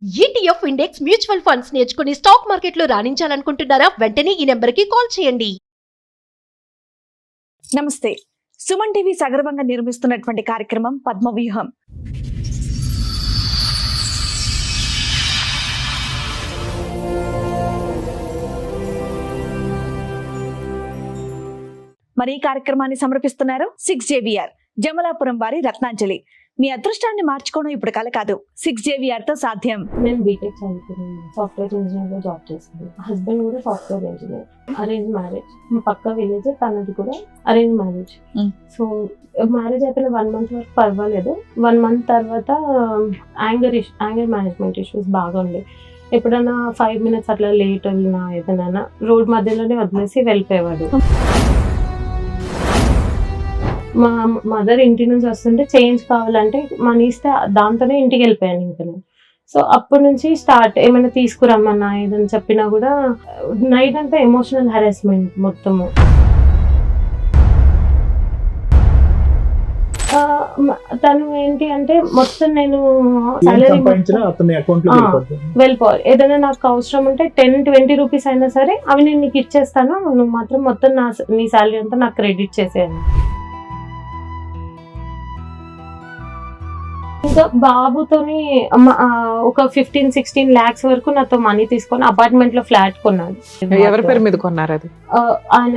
ETF index mutual funds నేర్చుకుని stock మార్కెట్లో రాణించాలనుకుంటున్నారా? వెంటనే ఈ నెంబర్కి కాల్ చేయండి. నమస్తే. సుమన్ టీవీ సగర్వంగా నిర్మిస్తున్నటువంటి కార్యక్రమం పద్మవ్యూహం. మరి ఈ కార్యక్రమాన్ని సమర్పిస్తున్నారు 6JVR జమలాపురం వారి రత్నాంజలి. మీ అదృష్టాన్ని మార్చుకోవడం ఇప్పుడు కల కాదు, 6JVR తో సాధ్యం. నేను బీటెక్ చదువుకున్నాను, సాఫ్ట్వేర్ ఇంజనీర్ గా జాబ్ చేస్తాను. హస్బెండ్ కూడా సాఫ్ట్వేర్ ఇంజనీర్. Arrange marriage. మా పక్క విలేజ్, తనది కూడా అరేంజ్ మ్యారేజ్. సో మ్యారేజ్ అయిపోయిన 1 month వరకు పర్వాలేదు. 1 month తర్వాత యాంగర్ మేనేజ్మెంట్ ఇష్యూస్ బాగా ఉండే. ఎప్పుడైనా 5 minutes అట్లా లేట్ వెళ్ళినా ఏదైనా రోడ్ మధ్యలోనే వదిలేసి వెళ్ళిపోయేవాడు. మా మదర్ ఇంటి నుంచి వస్తుంటే చేంజ్ కావాలంటే మనీ ఇస్తే దాంతోనే ఇంటికి వెళ్ళిపోయాను ఇంకా నేను. సో అప్పటి నుంచి స్టార్ట్. ఏమైనా తీసుకురమ్మన్నా ఏదైనా చెప్పినా కూడా నైట్ అంతా ఎమోషనల్ హెరాస్మెంట్ మొత్తము. తను ఏంటి అంటే మొత్తం నేను వెళ్ళిపోవాలి. ఏదైనా నాకు అవసరం ఉంటే 10-20 రూపీస్ అయినా సరే అవి నేను నీకు ఇచ్చేస్తాను, నువ్వు మాత్రం మొత్తం నీ శాలరీ అంతా నాకు క్రెడిట్ చేసేయాలి. ఇంకా బాబుతోని ఒక 15-16 lakhs వరకు నాతో మనీ తీసుకొని అపార్ట్మెంట్ లో ఫ్లాట్ కొన్నాడు. ఎవరి పేరు మీద కొన్నారు? అది ఆయన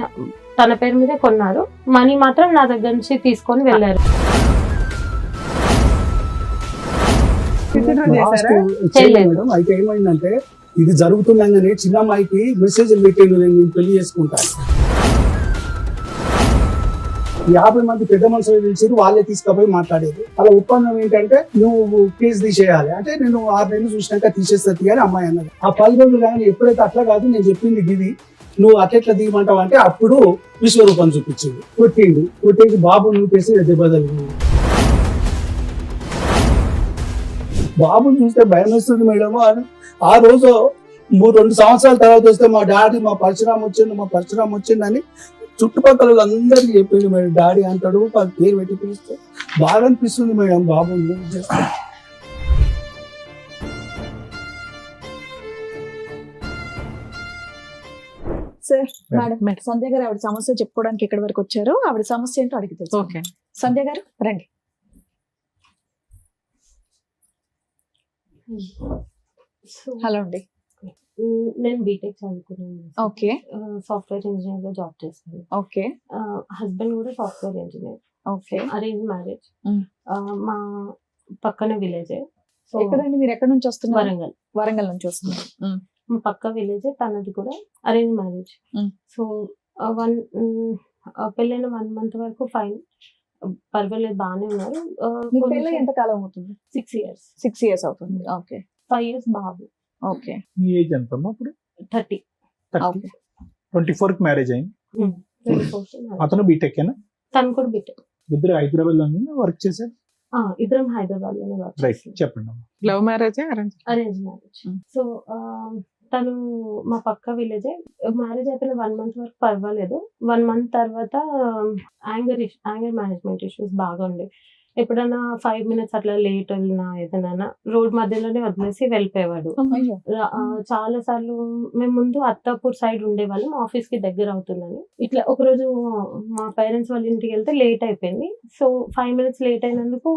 తన పేరు మీదే కొన్నారు. మనీ మాత్రం నా దగ్గర నుంచి తీసుకొని వెళ్ళారు. అయితే ఏమైందంటే ఇది జరుగుతుండగానే చిన్న అమ్మాయికి మెసేజ్ పెట్టిండు, నేను పెళ్లి చేసుకుంటాను. 50 మంది పెద్ద మనుషులు పిలిచారు, వాళ్ళే తీసుకుపోయి మాట్లాడేది. అలా ఒప్పందం ఏంటంటే నువ్వు కేసు తీసేయాలి అంటే నేను 6 నెలలు చూసినాక తీసేస్తుంది అని అమ్మాయి అన్నది. ఆ 10 రోజులు కానీ ఎప్పుడైతే అట్లా కాదు, నేను చెప్పింది గిది, నువ్వు అట్లా దిగమంటావు అంటే అప్పుడు విశ్వరూపం చూపించింది. కొట్టేసి బాబు నూపేసి దెబ్బతలిగింది. బాబుని చూస్తే భయం వేస్తుంది మేడం. ఆ రోజు 2 సంవత్సరాల తర్వాత వస్తే మా డాడీ మా పరశురామ్ వచ్చిండు అని చుట్టుపక్కల అందరికి చెప్పింది మేడం. డాడీ అంటాడు, పేరు పెట్టి పిలిస్తే బాగా అనిపిస్తుంది మేడం బాబు. సార్, మేడం సంధ్య గారు ఆవిడ సమస్య చెప్పుకోవడానికి ఎక్కడి వరకు వచ్చారు, ఆవిడ సమస్య ఏంటో అడిగి తెలుసు. సంధ్య గారు రండి. హలో అండి. నేను బీటెక్ చదువుకున్నాను. ఓకే. సాఫ్ట్వేర్ ఇంజనీర్ గా జాబ్ చేస్తాను. ఓకే. హస్బెండ్ కూడా software engineer. Okay. Arrange marriage. మా పక్కన విలేజ్. ఎక్కడండి మీరు? ఎక్కడి నుంచి వస్తున్నారు? వరంగల్. వరంగల్ నుంచి వస్తున్నారు. మా పక్క విలేజ్, తనది కూడా అరేంజ్ మ్యారేజ్. సో పెళ్ళైన 1 month వరకు ఫైన్, పర్వాలేదు, బాగానే ఉన్నారు. ఎంత కాలం అవుతుంది? 6 years అవుతుంది. ఓకే. 5 years బాబు. ఓకే. మీ ఏజ్ ఎంత అప్పుడు? 30. 24 కి మ్యారేజ్ అయింది. 24. అతను బీటెక్ ఏనా? తను కూడా బీటెక్. ఇద్దరు హైదరాబాద్ లో వర్క్ చేశారు. ఇద్దరం హైదరాబాద్ లోనే వర్క్ చేశారు. చెప్పండి. Love marriage, arrange marriage. So తను మా పక్క విలేజ్. మ్యారేజ్ అయిపోయిన 1 month వరకు పర్వాలేదు. 1 month తర్వాత యాంగర్ మేనేజ్మెంట్ ఇష్యూస్ బాగా ఉండే. ఎప్పుడైనా 5 minutes అట్లా లేట్ వెళ్ళినా ఏదైనా రోడ్ మధ్యలోనే వదిలేసి వెళ్ళిపోయేవాడు. చాలా సార్లు మేము ముందు అత్తాపూర్ సైడ్ ఉండేవాళ్ళం, ఆఫీస్ కి దగ్గర అవుతుందని. ఇట్లా ఒకరోజు మా పేరెంట్స్ వాళ్ళ ఇంటికి వెళ్తే లేట్ అయిపోయింది. సో 5 minutes లేట్ అయినందుకు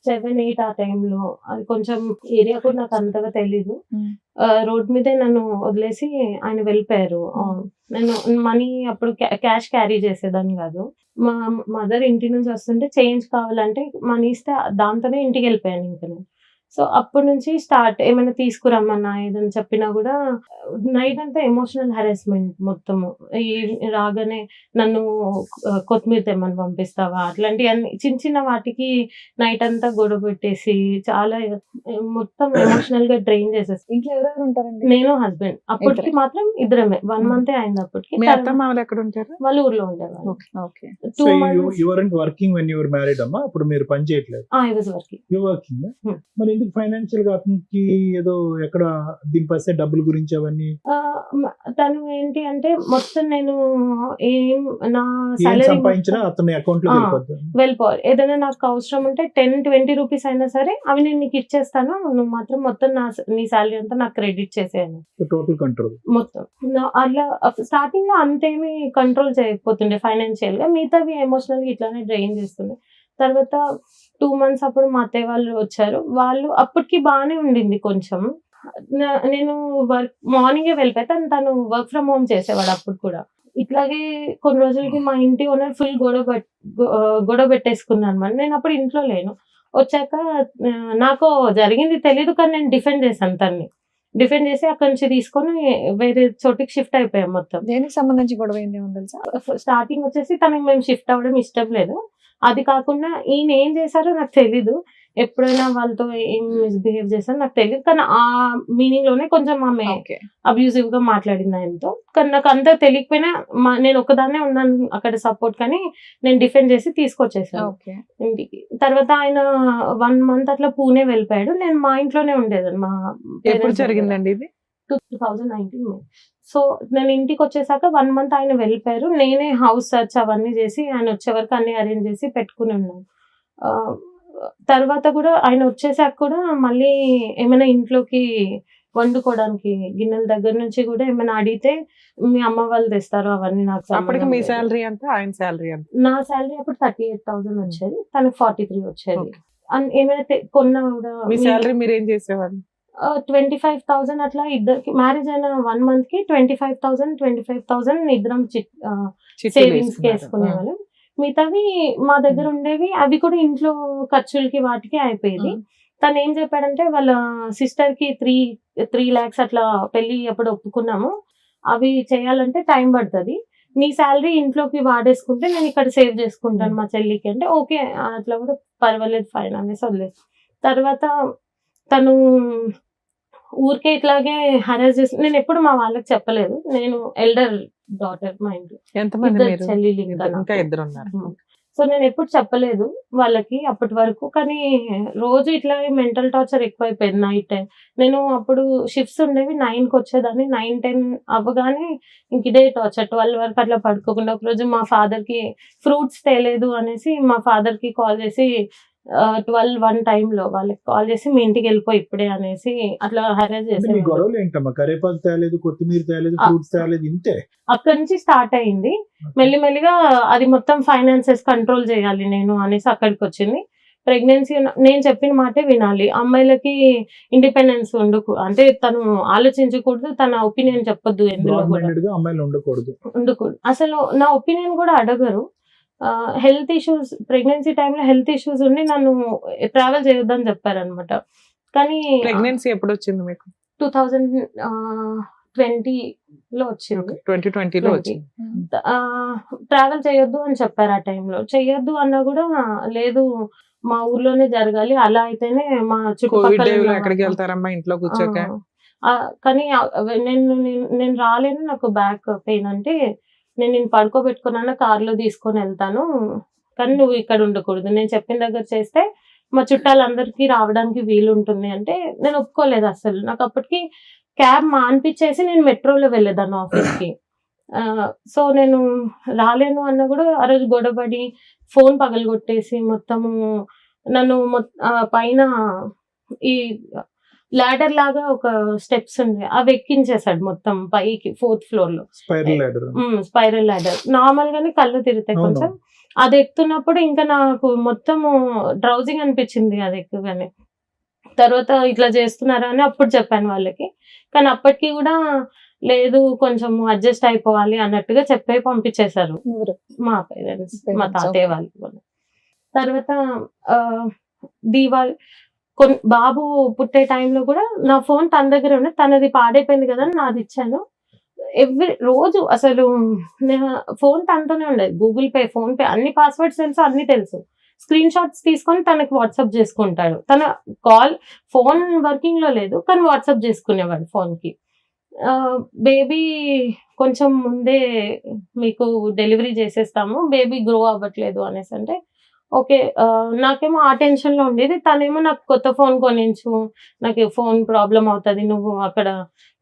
7-8 ఆ టైంలో, అది కొంచెం ఏరియా కూడా నాకు అంతగా తెలీదు, రోడ్ మీదే నన్ను వదిలేసి ఆయన వెళ్ళిపోయారు. నేను మనీ అప్పుడు క్యాష్ క్యారీ చేసేదాన్ని కాదు. మా మదర్ ఇంటి నుంచి వస్తుంటే చేంజ్ కావాలంటే మనీ ఇస్తే దాంతోనే ఇంటికి వెళ్ళిపోయాను ఇంకా నేను. సో అప్పటి నుంచి స్టార్ట్. ఏమైనా తీసుకురమ్మన్నా ఏదైనా చెప్పినా కూడా నైట్ అంతా ఎమోషనల్ హెరాస్మెంట్ మొత్తము. రాగానే నన్ను కొత్తిమీర తెమ్మని పంపిస్తావా, అట్లాంటి అన్ని చిన్న వాటికి నైట్ అంతా గొడవ పెట్టేసి చాలా మొత్తం ఎమోషనల్ గా డ్రైన్ చేసేసి. ఇంట్లో ఎవరెవరు ఉంటారండి? నేను, హస్బెండ్. అప్పటికి మాత్రం ఇద్దరమే. 1 month అయింది అప్పటికి. ఎక్కడ ఉంటారు? వాళ్ళు ఊర్లో ఉండేవాళ్ళు. 2 months. Working when your married అమ్మా? అప్పుడు మీరు పని చేయట్లేదు? I was working. You working. మరి ఎందుకు ఎందుకు ఫైనాన్షియల్ గా అతనికి ఏదో ఎక్కడ దింపేస్తే డబ్బుల గురించి అవన్నీ తను ఏంటి అంటే మొత్తం నేను ఏం నా ఏం సాలరీ సంపాదించినా అతని అకౌంట్ లో ఆ. వెళ్ళిపోద్ది. వెళ్ళిపోవాలి. ఏదైనా నాకు అవసరం ఉంటే 10-20 రూపీస్ అయినా సరే అవి నేను నీకు ఇచ్చేస్తాను, నువ్వు మాత్రం మొత్తం నీ సాలరీ అంతా నాకు క్రెడిట్ చేసేయాలి టోటల్ కంట్రోల్. మొత్తం. అట్లా స్టార్టింగ్ లో అంతేమి కంట్రోల్ చేయకపోతుండే ఫైనాన్షియల్ గా, మిగతావి ఎమోషనల్ గా ఇట్లానే డ్రైన్ చేస్తుండే. తర్వాత 2 months అప్పుడు మా అత్తయ్య వాళ్ళు వచ్చారు. వాళ్ళు అప్పటికి బాగానే ఉండింది కొంచెం. నేను మార్నింగే వెళ్ళిపోయి తను వర్క్ ఫ్రమ్ హోమ్ చేసేవాడు అప్పుడు కూడా. ఇట్లాగే కొన్ని రోజులకి మా ఇంటి ఓనర్ ఫుల్ గొడవ పెట్టేసుకున్నాను అనమాట. నేను అప్పుడు ఇంట్లో లేను. వచ్చాక నాకు జరిగింది తెలీదు, కానీ నేను డిఫెండ్ చేశాను తన్ని. డిఫెండ్ చేసి అక్కడి నుంచి తీసుకొని వేరే చోటికి షిఫ్ట్ అయిపోయాం మొత్తం. దేనికి సంబంధించి గొడవ ఏంది ఏమో తెలుసా? స్టార్టింగ్ వచ్చేసి తనకి మేము షిఫ్ట్ అవ్వడం ఇష్టం లేదు. అది కాకుండా ఈయన ఏం చేశారో నాకు తెలీదు. ఎప్పుడైనా వాళ్ళతో ఏం మిస్బిహేవ్ చేశారో నాకు తెలియదు, కానీ ఆ మీనింగ్ లోనే కొంచెం ఆమె ఓకే. అబ్యూజివ్ గా మాట్లాడింది ఆయనతో. కానీ నాకు అంతా తెలియకపోయినా నేను ఒకదాన్నే ఉన్నాను అక్కడ సపోర్ట్, కానీ నేను డిఫెండ్ చేసి తీసుకొచ్చేసాను ఓకే. ఇంటికి. తర్వాత ఆయన 1 month అట్లా పూణే వెళ్ళిపోయాడు. నేను మా ఇంట్లోనే ఉండేదాన్ని. మా ఎప్పుడు parents జరిగిందండి ఇది? 2019 మే. సో నేను ఇంటికి వచ్చేసాక 1 month ఆయన వెళ్ళిపోయారు. నేనే హౌస్ సర్చ్ అవన్నీ చేసి ఆయన వచ్చే వరకు అన్ని అరేంజ్ చేసి పెట్టుకుని ఉన్నాను. తర్వాత కూడా ఆయన వచ్చేసాక కూడా మళ్ళీ ఏమైనా ఇంట్లోకి వండుకోవడానికి గిన్నెల దగ్గర నుంచి కూడా ఏమైనా అడిగితే మీ అమ్మ వాళ్ళు తెస్తారు, అవన్నీ నాకు అప్పటికి సంబంధం మీ లేదు. శాలరీ ఎంత, ఆయన శాలరీ ఎంత? నా శాలరీ అప్పుడు 38,000 వచ్చేది, తనకు 43 వచ్చేది. Okay. ఏమైనా కొన్నా కూడా మీ శాలరీ మీరు ఏం చేసేవారు? 25,000 అట్లా ఇద్దరికి. మ్యారేజ్ అయిన 1 month కి 25,000 ఇద్దరం చిట్టి సేవింగ్స్ వేసుకున్నారు. వేసుకునేవాళ్ళం. మిగతావి మా దగ్గర ఉండేవి, అవి కూడా ఇంట్లో ఖర్చులకి వాటికి అయిపోయేది. తను ఏం చెప్పాడంటే వాళ్ళ సిస్టర్ కి 3 lakhs అట్లా పెళ్లి అప్పుడు ఒప్పుకున్నాము, అవి చేయాలంటే టైం పడుతుంది, నీ శాలరీ ఇంట్లోకి వాడేసుకుంటే నేను ఇక్కడ సేవ్ చేసుకుంటాను మా చెల్లికి అంటే ఓకే అట్లా కూడా పర్వాలేదు ఫైన్ అనేసి వదిలేదు. తర్వాత తను ఊరికే ఇట్లాగే హరాస్ చేసి, నేను ఎప్పుడు మా వాళ్ళకి చెప్పలేదు. నేను ఎల్డర్ డాటర్ మా ఇంట్లో, ఎంతమంది ఇద్దరు మీరు? చెల్లెలు ఇంకా ఇంకా నాకు. 2 ఉన్నారు. సో నేను ఎప్పుడు చెప్పలేదు వాళ్ళకి అప్పటి వరకు. కానీ రోజు ఇట్లా మెంటల్ టార్చర్ ఎక్కువైపోయింది నైట్ టైం. నేను అప్పుడు షిఫ్ట్స్ ఉండేవి, 9కి వచ్చేదాన్ని. 9-10 అవ్వగానే ఇంక ఇదే టార్చర్, 12 వరకు అట్లా పడుకోకుండా. ఒకరోజు మా ఫాదర్కి ఫ్రూట్స్ తేలేదు అనేసి మా ఫాదర్కి కాల్ చేసి 12-1 టైంలో వాళ్ళకి కాల్ చేసి మీ ఇంటికి వెళ్ళిపోయి ఇప్పుడే అనేసి అట్లా హెరాస్ మీ చేసి గొడవలు ఏంటమ్మా? కరేపాకు తేలేదు, కొత్తిమీర తేలేదు, ఫ్రూట్స్ తేలేదు, ఇంతే. అక్కడి నుంచి స్టార్ట్ అయింది. మెల్లిమెల్లిగా అది మొత్తం ఫైనాన్సెస్ కంట్రోల్ చేయాలి నేను అనేసి అక్కడికి వచ్చింది. ప్రెగ్నెన్సీ నేను చెప్పిన మాటే వినాలి, అమ్మాయిలకి ఇండిపెండెన్స్ ఉండకు అంటే తను ఆలోచించకూడదు, తన ఒపీనియన్ చెప్పొద్దు, ఎందులో కూడా Broad-minded గా అమ్మాయిలు ఉండకూడదు. ఉండకూడదు. అసలు నా ఒపీనియన్ కూడా అడగరు. హెల్త్ ఇష్యూస్, ప్రెగ్నెన్సీ టైంలో హెల్త్ ఇష్యూస్ ఉండి నన్ను ట్రావెల్ చేయొద్దని చెప్పారనమాట. కానీ ప్రెగ్నెన్సీ ఎప్పుడు వచ్చింది మీకు? 2020లో వచ్చింది. 2020లో వచ్చింది. ట్రావెల్ చేయొద్దు అని చెప్పారు ఆ టైంలో. చెయ్యొద్దు అన్నా కూడా లేదు మా ఊర్లోనే జరగాలి, అలా అయితేనే మా కోవిడ్ చుట్టుపక్కల డేలో ఉన్న ఎక్కడికి వెళ్తారమ్మా ఇంట్లో కూర్చోక? కానీ నేను రాలేను, నాకు బ్యాక్ పెయిన్ అంటే నేను పడుకోబెట్టుకున్నా కార్లో తీసుకొని వెళ్తాను, కానీ నువ్వు ఇక్కడ ఉండకూడదు, నేను చెప్పిన దగ్గర చేస్తే మా చుట్టాలందరికీ రావడానికి వీలు ఉంటుంది అంటే నేను ఒప్పుకోలేదు అసలు. నాకు అప్పటికి క్యాబ్ మాన్పించేసి నేను మెట్రోలో వెళ్ళేదాన్ని ఆఫీస్కి. సో నేను రాలేను అన్న కూడా ఆ రోజు గొడవపడి ఫోన్ పగలగొట్టేసి మొత్తము నన్ను పైన ఈ లాడర్ లాగా ఒక స్టెప్స్ ఉంది అవి ఎక్కించేసాడు మొత్తం పైకి 4th floor లో. Spiral ladder. Spiral ladder normal గానే కళ్ళు తిరుగుతాయి కొంచెం. అది ఎక్కుతున్నప్పుడు ఇంకా నాకు మొత్తము డ్రౌజింగ్ అనిపించింది అది ఎక్కువగానే. తర్వాత ఇట్లా చేస్తున్నారా అని అప్పుడు చెప్పాను వాళ్ళకి, కానీ అప్పటికి కూడా లేదు కొంచెం అడ్జస్ట్ అయిపోవాలి అన్నట్టుగా చెప్పే పంపించేశారు మా పేరెంట్స్, మా తాతయ్య వాళ్ళు. తర్వాత దీవాళి బాబు పుట్టే టైంలో కూడా నా ఫోన్ తన దగ్గర ఉండే, తనది పాడైపోయింది కదా నాది ఇచ్చాను. రోజు అసలు ఫోన్ తనతోనే ఉండేది, గూగుల్ పే, ఫోన్ పే అన్ని పాస్వర్డ్స్ తెలుసు, అన్ని తెలుసు. స్క్రీన్ షాట్స్ తీసుకొని తనకి వాట్సాప్ చేసుకుంటాడు. తన ఫోన్ వర్కింగ్ లో లేదు కానీ వాట్సాప్ చేసుకునేవాడు ఫోన్కి. బేబీ కొంచెం ముందే మీకు డెలివరీ చేసేస్తాము, బేబీ గ్రో అవ్వట్లేదు అనేసి అంటే ఓకే. నాకేమో ఆ టెన్షన్‌లో ఉండేది. తనేమో నాకు కొత్త ఫోన్ కొనించు, నాకు ఫోన్ ప్రాబ్లమ్ అవుతది. నువ్వు అక్కడ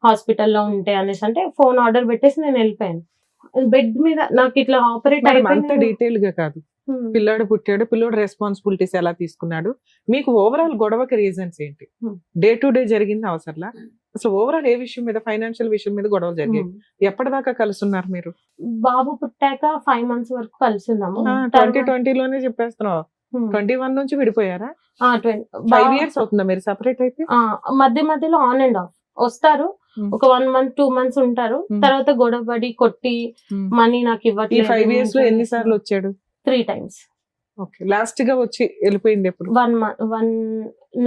హాస్పిటల్‌లో ఉంటే అనేసి అంటే ఫోన్ ఆర్డర్ పెట్టేసి నేను వెళ్ళిపోయాను. బెడ్ మీద నాకు ఇట్లా ఆపరేట్ మరి అయిపోయి అంత డీటెయిల్ గా కాదు, పిల్లాడు పుట్టాడు, పిల్లోడు రెస్పాన్సిబిలిటీస్ ఎలా తీసుకున్నాడు, మీకు ఓవరాల్ గొడవకి రీజన్స్ ఏంటి, డే టు డే జరిగింది అవసరంలా, అసలు ఓవరాల్ ఏ విషయం మీద, ఫైనాన్షియల్ విషయం మీద గొడవ జరిగాయి, ఎప్పటిదాకా కలుసున్నారు మీరు? బాబు పుట్టాక 5 months వరకు కలిసున్నాము. 2020 లోనే చెప్పేస్తున్నావు, 21 నుంచి విడిపోయారా? 5 years అవుతుందా మీరు సెపరేట్ అయిపోయి? మధ్య మధ్యలో ఆన్ అండ్ ఆఫ్ వస్తారు. ఒక 1 month 2 months ఉంటారు. తర్వాత గొడవపడి కొట్టి మనీ నాకు ఈ ఇవ్వట్లేదు. 5 years లో ఎన్ని సార్లు వచ్చాడు? 3 times. ఓకే, లాస్ట్ గా వచ్చి వెళ్ళిపోయింది ఎప్పుడు?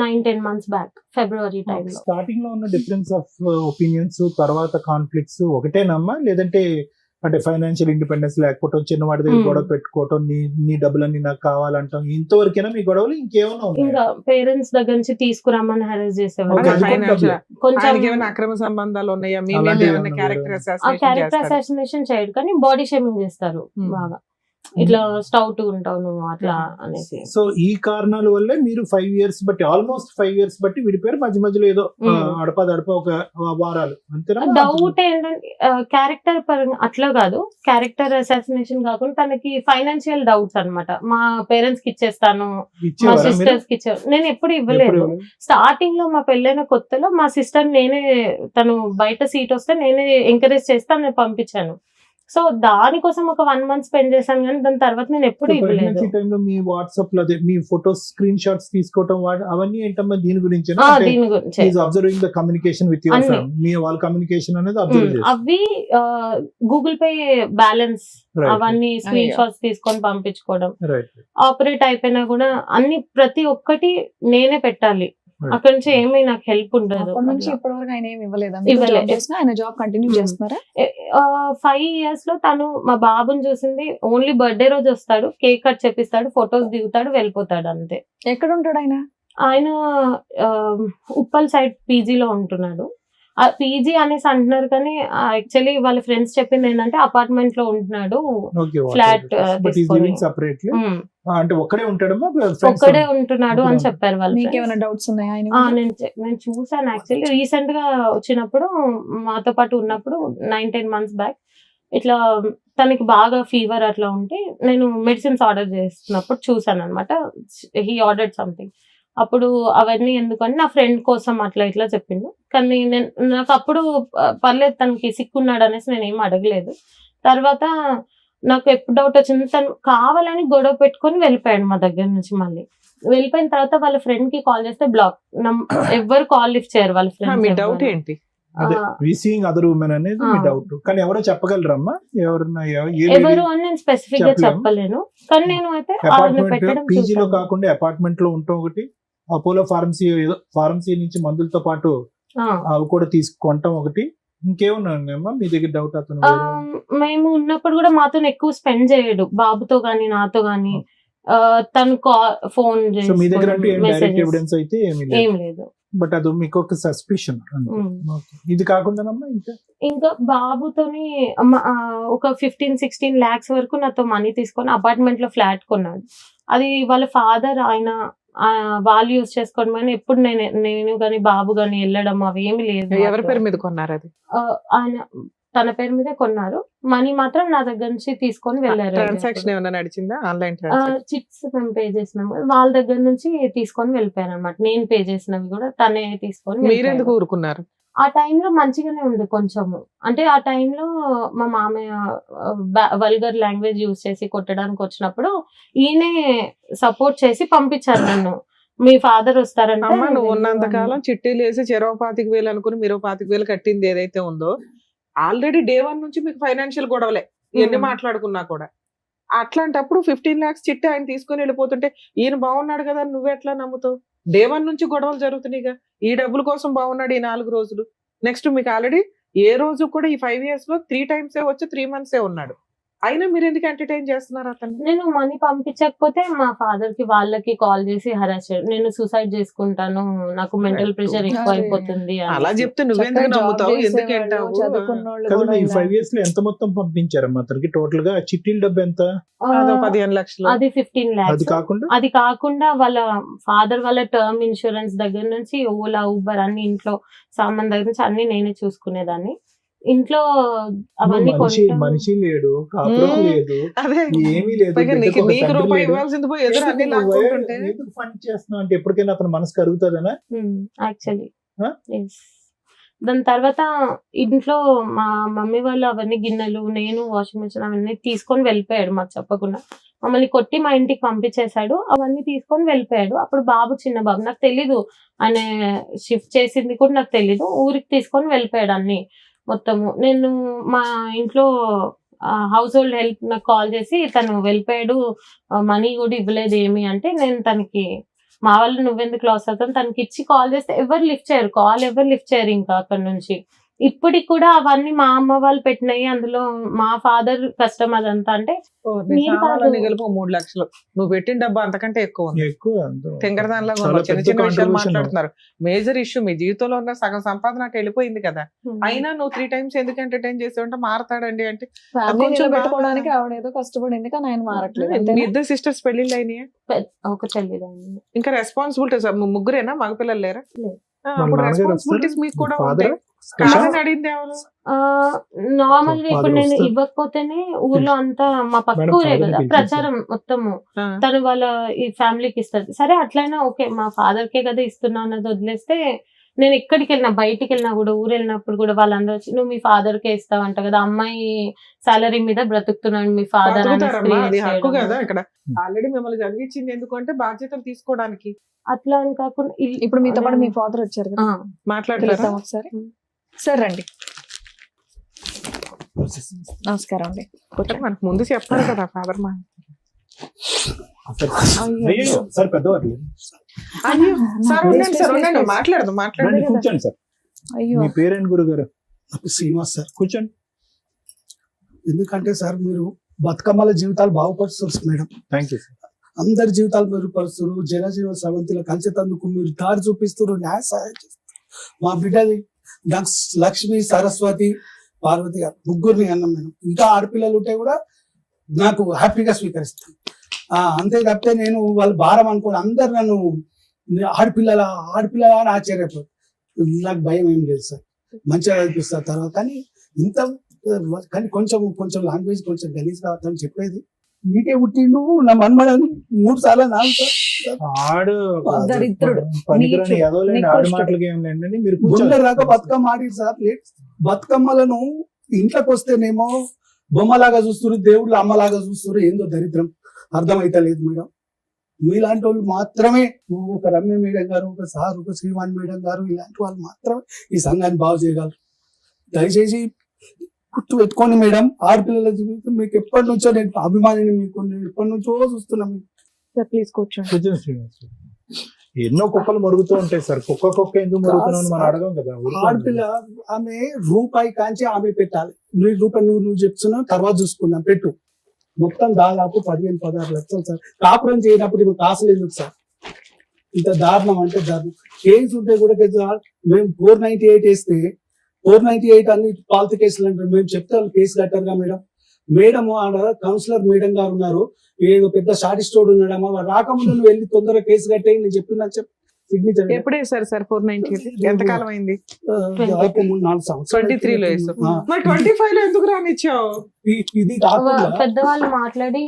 9-10 months బ్యాక్, ఫిబ్రవరి టైంలో. స్టార్టింగ్ లో ఉన్న డిఫరెన్స్ ఆఫ్ ఒపీనియన్స్ తర్వాత కాన్ఫ్లిక్ట్స్ ఒకటేనమ్మా, లేదంటే అంటే ఫైనాన్షియల్ ఇండిపెండెన్స్ లేకపోవటం, చిన్నవాడి దగ్గర గొడవ పెట్టుకోవటం, నీ డబ్బులన్నీ నాకు కావాలంటాం, ఇంతవరకేనా మీ గొడవలు? ఇంకేమైనా ఇంకా ఉన్నాయా? పేరెంట్స్ దగ్గర నుంచి తీసుకురామని హెరాస్ చేసేవాళ్ళు. Okay, అది కూడా Financial- డబ్బులే. కొంచెం ఆయనకి ఏమైనా అక్రమ సంబంధాలు ఉన్నాయా? మీ మీద అలాంటివి ఏమైనా ఏమైనా క్యారెక్టర్ వేరే- క్యారెక్టర్ అసాసినేషన్ చేయడు కానీ బాడీ షేమింగ్ చేస్తారు బాగా. ఇట్లా స్టౌట్ ఉంటావు నువ్వు అట్లా అనేసి. సో ఈ కారణాల వల్లే మీరు 5 years బట్టి, ఆల్మోస్ట్ 5 years బట్టి విడిపోయారు. మధ్య మధ్యలో ఏదో అడపదడప ఒక వారాలు అంతేనా? డౌట్ ఏంటంటే క్యారెక్టర్ పరంగా అట్లా కాదు, క్యారెక్టర్ అసాసినేషన్ కాకుండా తనకి ఫైనాన్షియల్ డౌట్స్ అన్నమాట. మా పేరెంట్స్ కి ఇచ్చేస్తాను, మా ఇచ్చేవారా మీరు? సిస్టర్స్ కి ఇచ్చారు. నేను ఎప్పుడు ఎప్పుడు ఇవ్వలేదు. ఇవ్వలేదు? స్టార్టింగ్ లో మా పెళ్ళైన కొత్తలో మా సిస్టర్ నేనే, తను బయట సీట్ వస్తే నేనే ఎంకరేజ్ చేస్తే నేను పంపించాను. సో దానికోసం ఒక 1 month స్పెండ్ చేశాను కానీ దాని తర్వాత నేను ఎప్పుడు ఇవ్వలేదు. ప్రెగ్నెన్సీ టైంలో మీ వాట్సాప్ లో అదే మీ ఫోటోస్ స్క్రీన్ షాట్స్ తీసుకోవటం అవన్నీ ఏంటమ్మా దీని గురించి? దీని గురించి observing the communication with your అన్ని. ఫ్యామిలీ, మీ వాళ్ళ కమ్యూనికేషన్ అనేది అబ్జర్వ్ చేస్తారు. అవి గూగుల్ పే బ్యాలెన్స్ అవన్నీ స్క్రీన్ షాట్స్ తీసుకొని పంపించుకోవడం. రైట్. ఆపరేట్ అయిపోయినా కూడా అన్ని ప్రతి ఒక్కటి నేనే పెట్టాలి. Right. అక్కడ నుంచి ఏమీ నాకు హెల్ప్ ఉండదు. అప్పటి నుంచి ఇప్పటి వరకు ఆయన ఏమి ఇవ్వలేదా? ఇవ్వలేదు. ఆయన జాబ్ కంటిన్యూ చేస్తున్నారా? 5 years లో తను మా బాబుని చూసింది ఓన్లీ బర్త్డే రోజు వస్తాడు, కేక్ కట్ చేపిస్తాడు, ఫొటోస్ దిగుతాడు, వెళ్ళిపోతాడు అంతే. ఎక్కడ ఉంటాడు ఆయన? ఆయన ఉప్పల్ సైడ్ పీజీలో ఉంటున్నాడు. పీజీ అనేసి అంటున్నారు కానీ యాక్చువల్లీ వాళ్ళ ఫ్రెండ్స్ చెప్పింది ఏంటంటే అపార్ట్మెంట్ లో ఉంటున్నాను, ఫ్లాట్ సెపరేట్లీ అంటే ఒక్కడే ఉంటాడమ్మా, ఒక్కడే ఉంటున్నాడు అని చెప్పారు వాళ్ళు. మీకేమైనా డౌట్స్ ఉన్నాయా ఆయన? నేను చూసాను యాక్చువల్లీ రీసెంట్ గా వచ్చినప్పుడు, మాతో పాటు ఉన్నప్పుడు 9-10 months బ్యాక్ ఇట్లా తనకి బాగా ఫీవర్ అట్లా ఉంటే నేను మెడిసిన్స్ ఆర్డర్ చేస్తున్నప్పుడు చూసాను అనమాట. He ordered something. అప్పుడు అవన్నీ ఎందుకని నా ఫ్రెండ్ కోసం అట్లా ఇట్లా చెప్పిండు. కానీ నాకు అప్పుడు పర్లేదు తనకి సిక్కున్నాడు అనేసి నేను ఏం అడగలేదు. తర్వాత నాకు ఎప్పుడు డౌట్ వచ్చింది, తను కావాలని గొడవ పెట్టుకొని వెళ్ళిపోయాడు మా దగ్గర నుంచి. మళ్ళీ వెళ్ళిపోయిన తర్వాత వాళ్ళ ఫ్రెండ్ కి కాల్ చేస్తే బ్లాక్, ఎవ్వరు కాల్ లిఫ్ట్ చేయరు వాళ్ళ మీ డౌట్ ఫ్రెండ్స్. ఏంటి? రీసీయింగ్ అదర్ ఉమెన్ అనేది మీ డౌట్. కానీ ఎవరో చెప్పగలరమ్మా? ఎవరన్నా ఎవరు అని నేను స్పెసిఫిక్ గా చెప్పలేను. కానీ నేను అయితే అపార్ట్మెంట్ పీజీలో కాకుండా అపార్ట్మెంట్ లో ఉంటాం ఒకటి, అపోలో ఫార్మసీ నుంచి మందులతో పాటు అవి కూడా తీసుకుంటాం ఒకటి, ఇంకేమన్నా మీ దగ్గర డౌట్? అతను మేము ఉన్నప్పుడు కూడా మాతో ఎక్కువ స్పెండ్ చేయడు, బాబుతో గానీ నాతో గానీ. తను ఫోన్ మీ దగ్గర అంటే డైరెక్ట్ ఎవిడెన్స్ అయితే ఏం లేదు. బట్ అది మీకు ఒక సస్పిషన్. ఇది కాకుండా ఇంకా బాబుతోని ఒక 15-16 lakhs వరకు నాతో మనీ తీసుకొని అపార్ట్మెంట్ లో ఫ్లాట్ కొన్నాడు. అది వాళ్ళ ఫాదర్ ఆయన వాళ్ళు యూజ్ చేసుకోవడం కానీ ఎప్పుడు నేను గానీ బాబు గానీ వెళ్ళడం అవి ఏమి లేదు. ఎవరి పేరు మీద కొన్నారు అది? ఆయన తన పేరు మీదే కొన్నారు. మనీ మాత్రం నా దగ్గర నుంచి తీసుకొని వెళ్ళారు. ట్రాన్సాక్షన్ ఏమైనా నడిచిందా? ఆన్లైన్ చిట్స్ మేము పే చేసినాము, వాళ్ళ దగ్గర నుంచి తీసుకొని వెళ్ళిపోయారు అనమాట. నేను పే చేసినవి కూడా తనే తీసుకొని. మీరెందుకు ఊరుకున్నారు? ఆ టైంలో మంచిగానే ఉంది కొంచెము. అంటే ఆ టైంలో మా మామయ్య వల్గర్ లాంగ్వేజ్ యూజ్ చేసి కొట్టడానికి వచ్చినప్పుడు ఈయనే సపోర్ట్ చేసి పంపించారు నన్ను. మీ ఫాదర్ వస్తారంటే. అమ్మ నువ్వు ఉన్నంత కాలం చిట్టీలు వేసి 25,000 అనుకుని మీరు 25,000 కట్టింది ఏదైతే ఉందో, ఆల్రెడీ డే 1 నుంచి మీకు ఫైనాన్షియల్ గొడవలే ఎన్ని మాట్లాడుకున్నా కూడా. అట్లాంటప్పుడు 15 lakhs చిట్టి ఆయన తీసుకొని వెళ్ళిపోతుంటే ఈయన బాగున్నాడు కదా నువ్వు ఎట్లా నమ్ముతావు? డే 1 నుంచి గొడవలు జరుగుతున్నాయిగా. ఈ డబ్బుల కోసం బాగున్నాడు ఈ 4 రోజులు. నెక్స్ట్ మీకు ఆల్రెడీ ఏ రోజు కూడా ఈ 5 years లో 3 times వచ్చి 3 months ఉన్నాడు. అయినా మీరు ఎందుకు ఎంటర్టైన్ చేస్తున్నారు అతన్ని? నేను మనీ పంపించకపోతే మా ఫాదర్ కి వాళ్ళకి కాల్ చేసి హరాస్ చేయడం, నేను సూసైడ్ చేసుకుంటాను, నాకు మెంటల్ ప్రెషర్ ఎక్కువ అరే. అయిపోతుంది అలా అనేసి. చెప్తే నువ్వెందుకు నమ్ముతావు, ఎందుకు అంటావు? కదా ఈ 5 years లో ఎంత మొత్తం పంపించారమ్మా అతనికి టోటల్ గా? చిట్టీల డబ్బు ఎంత? అదో 15 లక్షలు. అది 15 అది lakhs. కాకుండా అది కాకుండా వాళ్ళ ఫాదర్ వాళ్ళ టర్మ్ ఇన్సూరెన్స్ దగ్గర నుంచి ఓలా ఊబర్ అన్ని ఇంట్లో సామాన్ దగ్గర నుంచి అన్ని నేనే చూసుకునేదాన్ని. ఇంట్లో అవన్నీ మనిషి లేడు, కాపురం లేదు, అదే ఏమీ లేదు. పైగా బిడ్డకు ఒక నీకు తండ్రి రూపాయి లేడు. ఇవ్వాల్సింది పోయి ఎదురు అన్ని ఎందుకు లాక్కుంటుంటే ఎందుకు ఫండ్ చేస్తున్నావు అంటే ఎప్పటికైనా అతని మనసు కరుగుతుందనా? Actually Huh? దాని తర్వాత ఇంట్లో మా మమ్మీ వాళ్ళు అవన్నీ గిన్నెలు, నేను వాషింగ్ మిషన్ అవన్నీ తీసుకొని వెళ్ళిపోయాడు మాకు చెప్పకుండా. మమ్మల్ని కొట్టి మా ఇంటికి పంపించేశాడు, అవన్నీ తీసుకొని వెళ్ళిపోయాడు. అప్పుడు బాబు చిన్న బాబు, నాకు తెలీదు ఆయన షిఫ్ట్ చేసింది కూడా నాకు తెలీదు. ఊరికి తీసుకొని వెళ్ళిపోయాడు అన్ని మొత్తము. నేను మా ఇంట్లో హౌస్ హోల్డ్ హెల్ప్ నాకు కాల్ చేసి తను వెళ్ళిపోయాడు, మనీ కూడా ఇవ్వలేదు ఏమి అంటే, నేను తనకి మా వాళ్ళు నువ్వెందుకు లాస్ అవుతాను తనకి ఇచ్చి కాల్ చేస్తే ఎవరు లిఫ్ట్ చేయరు, కాల్ ఎవరు లిఫ్ట్ చేయరు ఇంకా అక్కడ నుంచి. ఇప్పటికి కూడా అవన్నీ మా అమ్మ వాళ్ళు పెట్టినాయి, అందులో మా ఫాదర్ కష్టం అదంతా. అంటే మీరు కాదు. గెలుపు 3 లక్షలు నువ్వు పెట్టిన డబ్బు అంతకంటే ఎక్కువ ఉంది. ఎక్కువ తింగరదానిలాగా చాలా ఉన్నావు. చిన్న పెద్ద చిన్న విషయాలు contribution. మాట్లాడుతున్నారు. మేజర్ ఇష్యూ మీ జీవితంలో ఉన్న సగం సంపాదన అటు వెళ్ళిపోయింది కదా. అయినా నువ్వు 3 times ఎందుకు ఎంటర్టైన్ చేసావంటే మారతాడండి అంటే ఫ్యామిలీ కొంచెం నిలబెట్టుకోవడానికి ఆవిడ ఏదో కష్టపడింది కానీ ఆయన మారట్లేదు మీ అంతేనా? ఇద్దరు సిస్టర్స్ పెళ్లిళ్ళు అయినాయి. ఒక చెల్లిదండి. ఇంకా రెస్పాన్సిబిలిటీస్ ముగ్గురేనా, మగపిల్లలు లేరా? లేదు. అప్పుడు నాన్నగారు రెస్పాన్సిబిలిటీస్ వస్తారా? మీకు కూడా Father? ఉంటాయి. కాదని అడిగింది ఎవరు? నార్మల్ గా ఇప్పుడు Father నేను వస్తారు. ఇవ్వకపోతేనే ఊర్లో అంతా మా పక్క Madam, ఊరే father కదా ని ప్రచారం మొత్తము, ఆ, తను వాళ్ళ ఈ ఫ్యామిలీకి ఇస్తారు. సరే అట్లయినా ఓకే, మా ఫాదర్ కే కదా ఇస్తున్నా అన్నది వదిలేస్తే, నేను ఎక్కడికి వెళ్ళినా బయటికి వెళ్ళినా కూడా ఊరు వెళ్ళినప్పుడు కూడా వాళ్ళందరూ వచ్చి నువ్వు మీ ఫాదర్ కే ఇస్తావంట కదా, అమ్మాయి సాలరీ మీద బ్రతుకుతున్నాడు మీ ఫాదర్ అని బతుకుతారమ్మా, అది scream హక్కు చేయడం. కదా. ఇక్కడ ఆల్రెడీ మిమ్మల్ని చదివించింది ఎందుకంటే బాధ్యతలు తీసుకోవడానికి. అట్లా అని కాకుండా ఇప్పుడు మీతో పాటు మీ ఫాదర్ వచ్చారు కదా, మాట్లాడతారా? పిలుద్దాం ఒకసారి. సార్ రండి. నమస్కారం అండి. కూర్చోండి. మనకు ముందు చెప్పాలి కదా ఫాదర్ మా. అయ్యో సార్ పెద్దవారు అయ్యో సార్ ఉండండి, Please, సార్ please, ఉండండి, please. మాట్లాడదు రండి, మాట్లాడండి. కూర్చోండి సార్. అయ్యో మీ పేరేంటి గురుగారు? నాకు శ్రీనివాస్ సార్. కూర్చోండి. ఎందుకంటే సార్ మీరు బతుకమ్మల జీవితాలు బాగుపరుస్తారు మేడం. Thank you sir. అందరి జీవితాలు మెరుగుపరుస్తారు. జనజీవన సవంతిలో కలిసేటందుకు మీరు దారి చూపిస్తారు, న్యాయ సహాయం చేస్తారు. మా బిడ్డది లక్ష్మి, సరస్వతి, పార్వతి గారు ముగ్గురిని అన్నాం మేడం. ఇంకా ఆడపిల్లలు ఉంటే కూడా నాకు హ్యాపీగా స్వీకరిస్తాను. అంతే తప్పితే నేను వాళ్ళు భారం అనుకోని అందరు నన్ను ఆడపిల్లల అని ఆశ్చర్యపోతారు. నాకు భయం ఏం లేదు సార్, మంచిగా అనిపిస్తారు తర్వాత. కానీ ఇంత కానీ కొంచెం లాంగ్వేజ్ కొంచెం గలీజ్ కావద్దని చెప్పేది. నీకే పుట్టి నువ్వు నా మన్మడని 3 సార్లు నాలుగు ఆడు దరిద్రుడు. పనికిరాని నీచు. ఎదవలేండి, నీకు ఆడి ఇష్టం. మాటలకి ఏం లేండి. మీరు గుండె కూర్చోండి. రాక బతుకమ్మ ఆడి సార్. బతుకమ్మలను ఇంట్లోకి వస్తేనేమో బొమ్మలాగా చూస్తున్నారు, దేవుళ్ళు అమ్మలాగా చూస్తున్నారు. ఏందో దరిద్రం అర్థమైతలేదు మేడం. మీలాంటి వాళ్ళు మాత్రమే, ఒక రమ్య మేడం గారు, ఒక సార్, ఒక శ్రీవాణి మేడం గారు, ఇలాంటి వాళ్ళు మాత్రమే ఈ సంఘాన్ని బాగు చేయగలరు. దయచేసి గుర్తు పెట్టుకోండి మేడం. ఆడపిల్లల జీవితం మీకు ఎప్పటి నుంచో నేను అభిమానిని, మీకు నేను ఎప్పటి నుంచో చూస్తున్నా. మీకు సార్ ప్లీజ్ కూర్చోండి. కూర్చోండి శ్రీనివాస్. ఎన్నో కుక్కలు మరుగుతూ ఉంటాయి సార్. కుక్క ఎందుకు మరుగుతున్నావు మనం అడగం కదా. ఆడపిల్ల ఆమె రూపాయి కాంచి ఆమె పెట్టాలి. నువ్వు చెప్తున్నావు, తర్వాత చూసుకుందాం, పెట్టు. మొత్తం దాదాపు 15-16 లక్షలు సార్. కాపురం చేయనప్పుడు ఇప్పుడు కాసులు ఎందుకు సార్? ఇంత దారుణం అంటే దారుణం. కేసు ఉంటే కూడా మేము 498 వేస్తే 498 అన్ని పాలతీ కేసులు అంటారు. మేము చెప్తే వాళ్ళు కేసు కట్టారుగా మేడం. మేడం ఆడ కౌన్సిలర్ మేడం గారు ఉన్నారు, ఏదో పెద్ద షార్టిస్టోడ్ ఉన్నాడమ్మా, వాడు రాకముందు నువ్వు వెళ్ళి తొందరగా కేసు కట్టేయి నేను చెప్పిన సిగ్నేచర్. ఎప్పుడు వేసారు సార్ 498? ఎంతకాలం అయింది? 4 సంవత్సరాలు 23 లో వేసావు. మరి 25 లో ఎందుకు రానిచ్చావు? ఇది కాకుండా పెద్దవాళ్ళు మాట్లాడి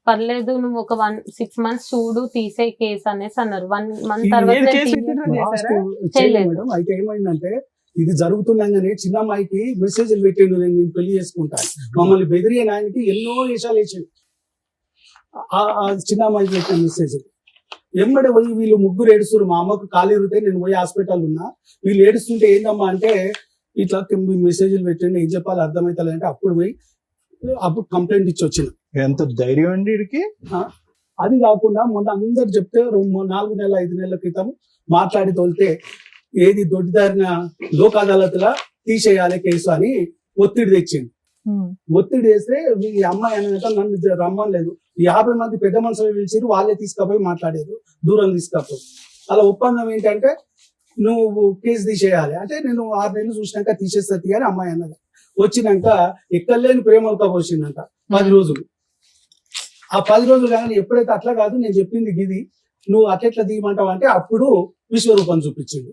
పర్లేదు నువ్వు ఒక 6 months చూడు తీసే కేసు అనేసి అన్నారు. 1 month తర్వాత ఏది నేను కేసు తీయను. విత్డ్రా చేశారా? చేయలేదు మేడం. అయితే ఏమైందంటే ఇది జరుగుతుండగానే చిన్న అమ్మాయికి మెసేజ్లు పెట్టిండు, నేను పెళ్లి చేసుకుంటాను మమ్మల్ని బెదిరి ఆయనకి ఎన్నో వేషాలు వేసాడు. ఆ చిన్న అమ్మాయికి పెట్టిన మెసేజ్ ఎమ్మడే పోయి వీళ్ళు ముగ్గురు ఏడుస్తారు. మా అమ్మకు ఖాళీ ఇరితే నేను పోయి హాస్పిటల్ ఉన్నా, వీళ్ళు ఏడుస్తుంటే ఏందమ్మా అంటే ఇట్లా మెసేజ్లు పెట్టండి, ఏం చెప్పాలి అర్థమవుతుంది అంటే అప్పుడు కంప్లైంట్ ఇచ్చి వచ్చిన. ఎంత ధైర్యం అండి వీడికి. అది కాకుండా మొన్న అందరు చెప్తే 4 నెలల 5 నెలల క్రితం మాట్లాడి తోలితే ఏది దొడ్డిదారిన లోక్ అదాలత్లా తీసేయాలి కేసు అని ఒత్తిడి తెచ్చింది. ఒత్తిడి వేస్తే ఈ అమ్మాయి అనేది నన్ను రమ్మలేదు 50 మంది పెద్ద మనుషులు పిలిచిరు, వాళ్ళే తీసుకుపోయి మాట్లాడారు, దూరం తీసుకపోయి. అలా ఒప్పందం ఏంటంటే నువ్వు కేసు తీసేయాలి అంటే నేను 6 నెలలు చూసినాక తీసేస్తా అని అమ్మాయి అన్నది. వచ్చినాక ఎక్కలేని ప్రేమలతో పోసిందంట 10 రోజులు. ఆ 10 రోజులు కానీ ఎప్పుడైతే అట్లా కాదు నేను చెప్పింది గిది, నువ్వు అట్లెట్లా తీయమంటావు అంటే అప్పుడు విశ్వరూపం చూపించిండు,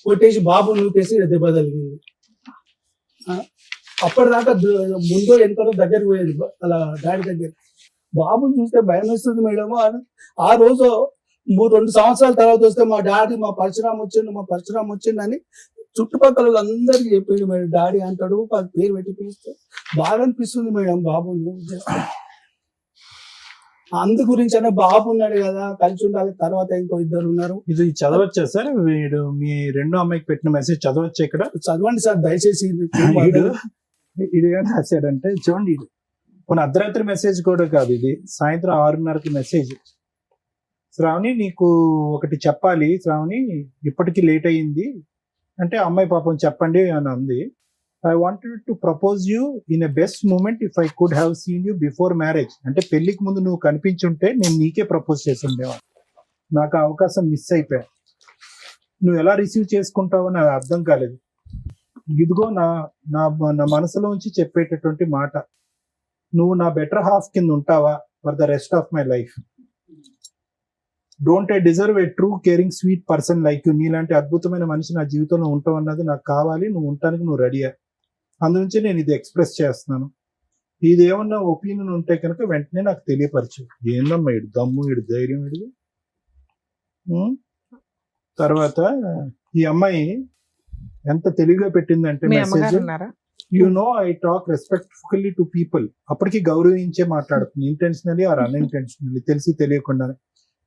కొట్టేసి బాబు నూకేసి దెబ్బ తగిలింది. అప్పటిదాకా ముందో ఎంతలో దగ్గరికి పోయేది అలా డాడీ దగ్గర. బాబుని చూస్తే భయం వేస్తుంది మేడం. ఆ రోజు 2 సంవత్సరాల తర్వాత వస్తే మా డాడీ మా పరశురామ్ వచ్చిండు అని చుట్టుపక్కల అందరికి చెప్పిండు మేడం. డాడీ అంటాడు, పేరు పెట్టి పిలిస్తే బాగా అనిపిస్తుంది మేడం బాబుని. అందు గురించి అంటే బాబు ఉన్నాడు కదా, కలిసి ఉండాలి. తర్వాత ఇంకో 2 ఉన్నారు. ఇది చదవచ్చా సార్? వీడు మీ రెండో అమ్మాయికి పెట్టిన మెసేజ్ చదవచ్చా ఇక్కడ? చదవండి సార్ దయచేసి. ఇది ఏం రాశాడంటే చూడండి, ఇది కొన్ని అర్ధరాత్రి మెసేజ్ కూడా కాదు, ఇది సాయంత్రం 6:30కి మెసేజ్. శ్రావణి నీకు ఒకటి చెప్పాలి శ్రావణి, ఇప్పటికి లేట్ అయ్యింది అంటే అమ్మాయి పాపం చెప్పండి అని అంది. I wanted to propose you in a best moment if I could have seen you before marriage. అంటే పెళ్లికి ముందు నువ్వు కనిపించుంటే నేను నీకే ప్రపోజ్ చేసి ఉండేవాడు. నాకు ఆ అవకాశం మిస్ అయిపోయా. నువ్వు ఎలా రిసీవ్ చేసుకుంటావో నాకు అర్థం కాలేదు. ఇదిగో నా నా నా మనసులోంచి చెప్పేటటువంటి మాట, నువ్వు నా బెటర్ హాఫ్ కింద ఉంటావా for the rest of my life. Don't I deserve A true caring sweet person like you. నీలాంటి అద్భుతమైన మనిషి నా జీవితంలో ఉంటావు అన్నది నాకు కావాలి. నువ్వు ఉండటానికి నువ్వు రెడీయా. అందునుంచి నేను ఇది ఎక్స్ప్రెస్ చేస్తున్నాను. ఇది ఏమన్నా ఒపీనియన్ ఉంటే కనుక వెంటనే నాకు తెలియపరచు. ఏందమ్మా ఇడు దమ్ము, ఇడు ధైర్యం, ఇడు. తర్వాత ఈ అమ్మాయి ఎంత తెలివిగా పెట్టిందంటే message, you know I talk respectfully to people. అప్పటికి గౌరవించే మాట్లాడుతుంది, ఇంటెన్షనలీ ఆర్ అన్ఇంటెన్షనలీ, తెలిసి తెలియకుండానే.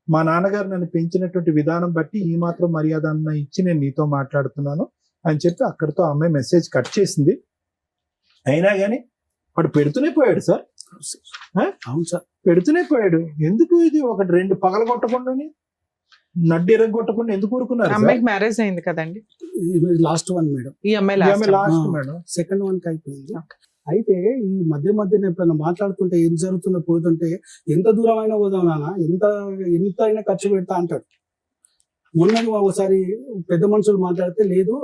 మా నాన్నగారు నన్ను పెంచినటువంటి విధానం బట్టి ఈ మాత్రం మర్యాద అన్న ఇచ్చి నేను నీతో మాట్లాడుతున్నాను అని చెప్పి అక్కడితో అమ్మాయి మెసేజ్ కట్ చేసింది. అయినా కానీ వాడు పెడుతూనే పోయాడు సార్. అవును సార్, పెడుతూనే పోయాడు. ఎందుకు ఇది ఒకటి 2 పగలగొట్టకుండాని నడ్డి ఎరగొట్టకుండా ఎందుకు ఊరుకున్నారు? అమ్మాయికి మ్యారేజ్ అయింది కదండి, లాస్ట్ వన్ మేడం. ఈ అమ్మాయి లాస్ట్ మేడం, సెకండ్ వన్ కి అయిపోయింది. అయితే ఈ మధ్య ఎప్పుడైనా మాట్లాడుతుంటే ఏం జరుగుతుందో పోతుంటే ఎంత దూరం అయినా పోదాం నాన్న, ఎంత అయినా ఖర్చు పెడతా అంటాడు. మొన్నటి ఒకసారి పెద్ద మనుషులు మాట్లాడితే లేదు,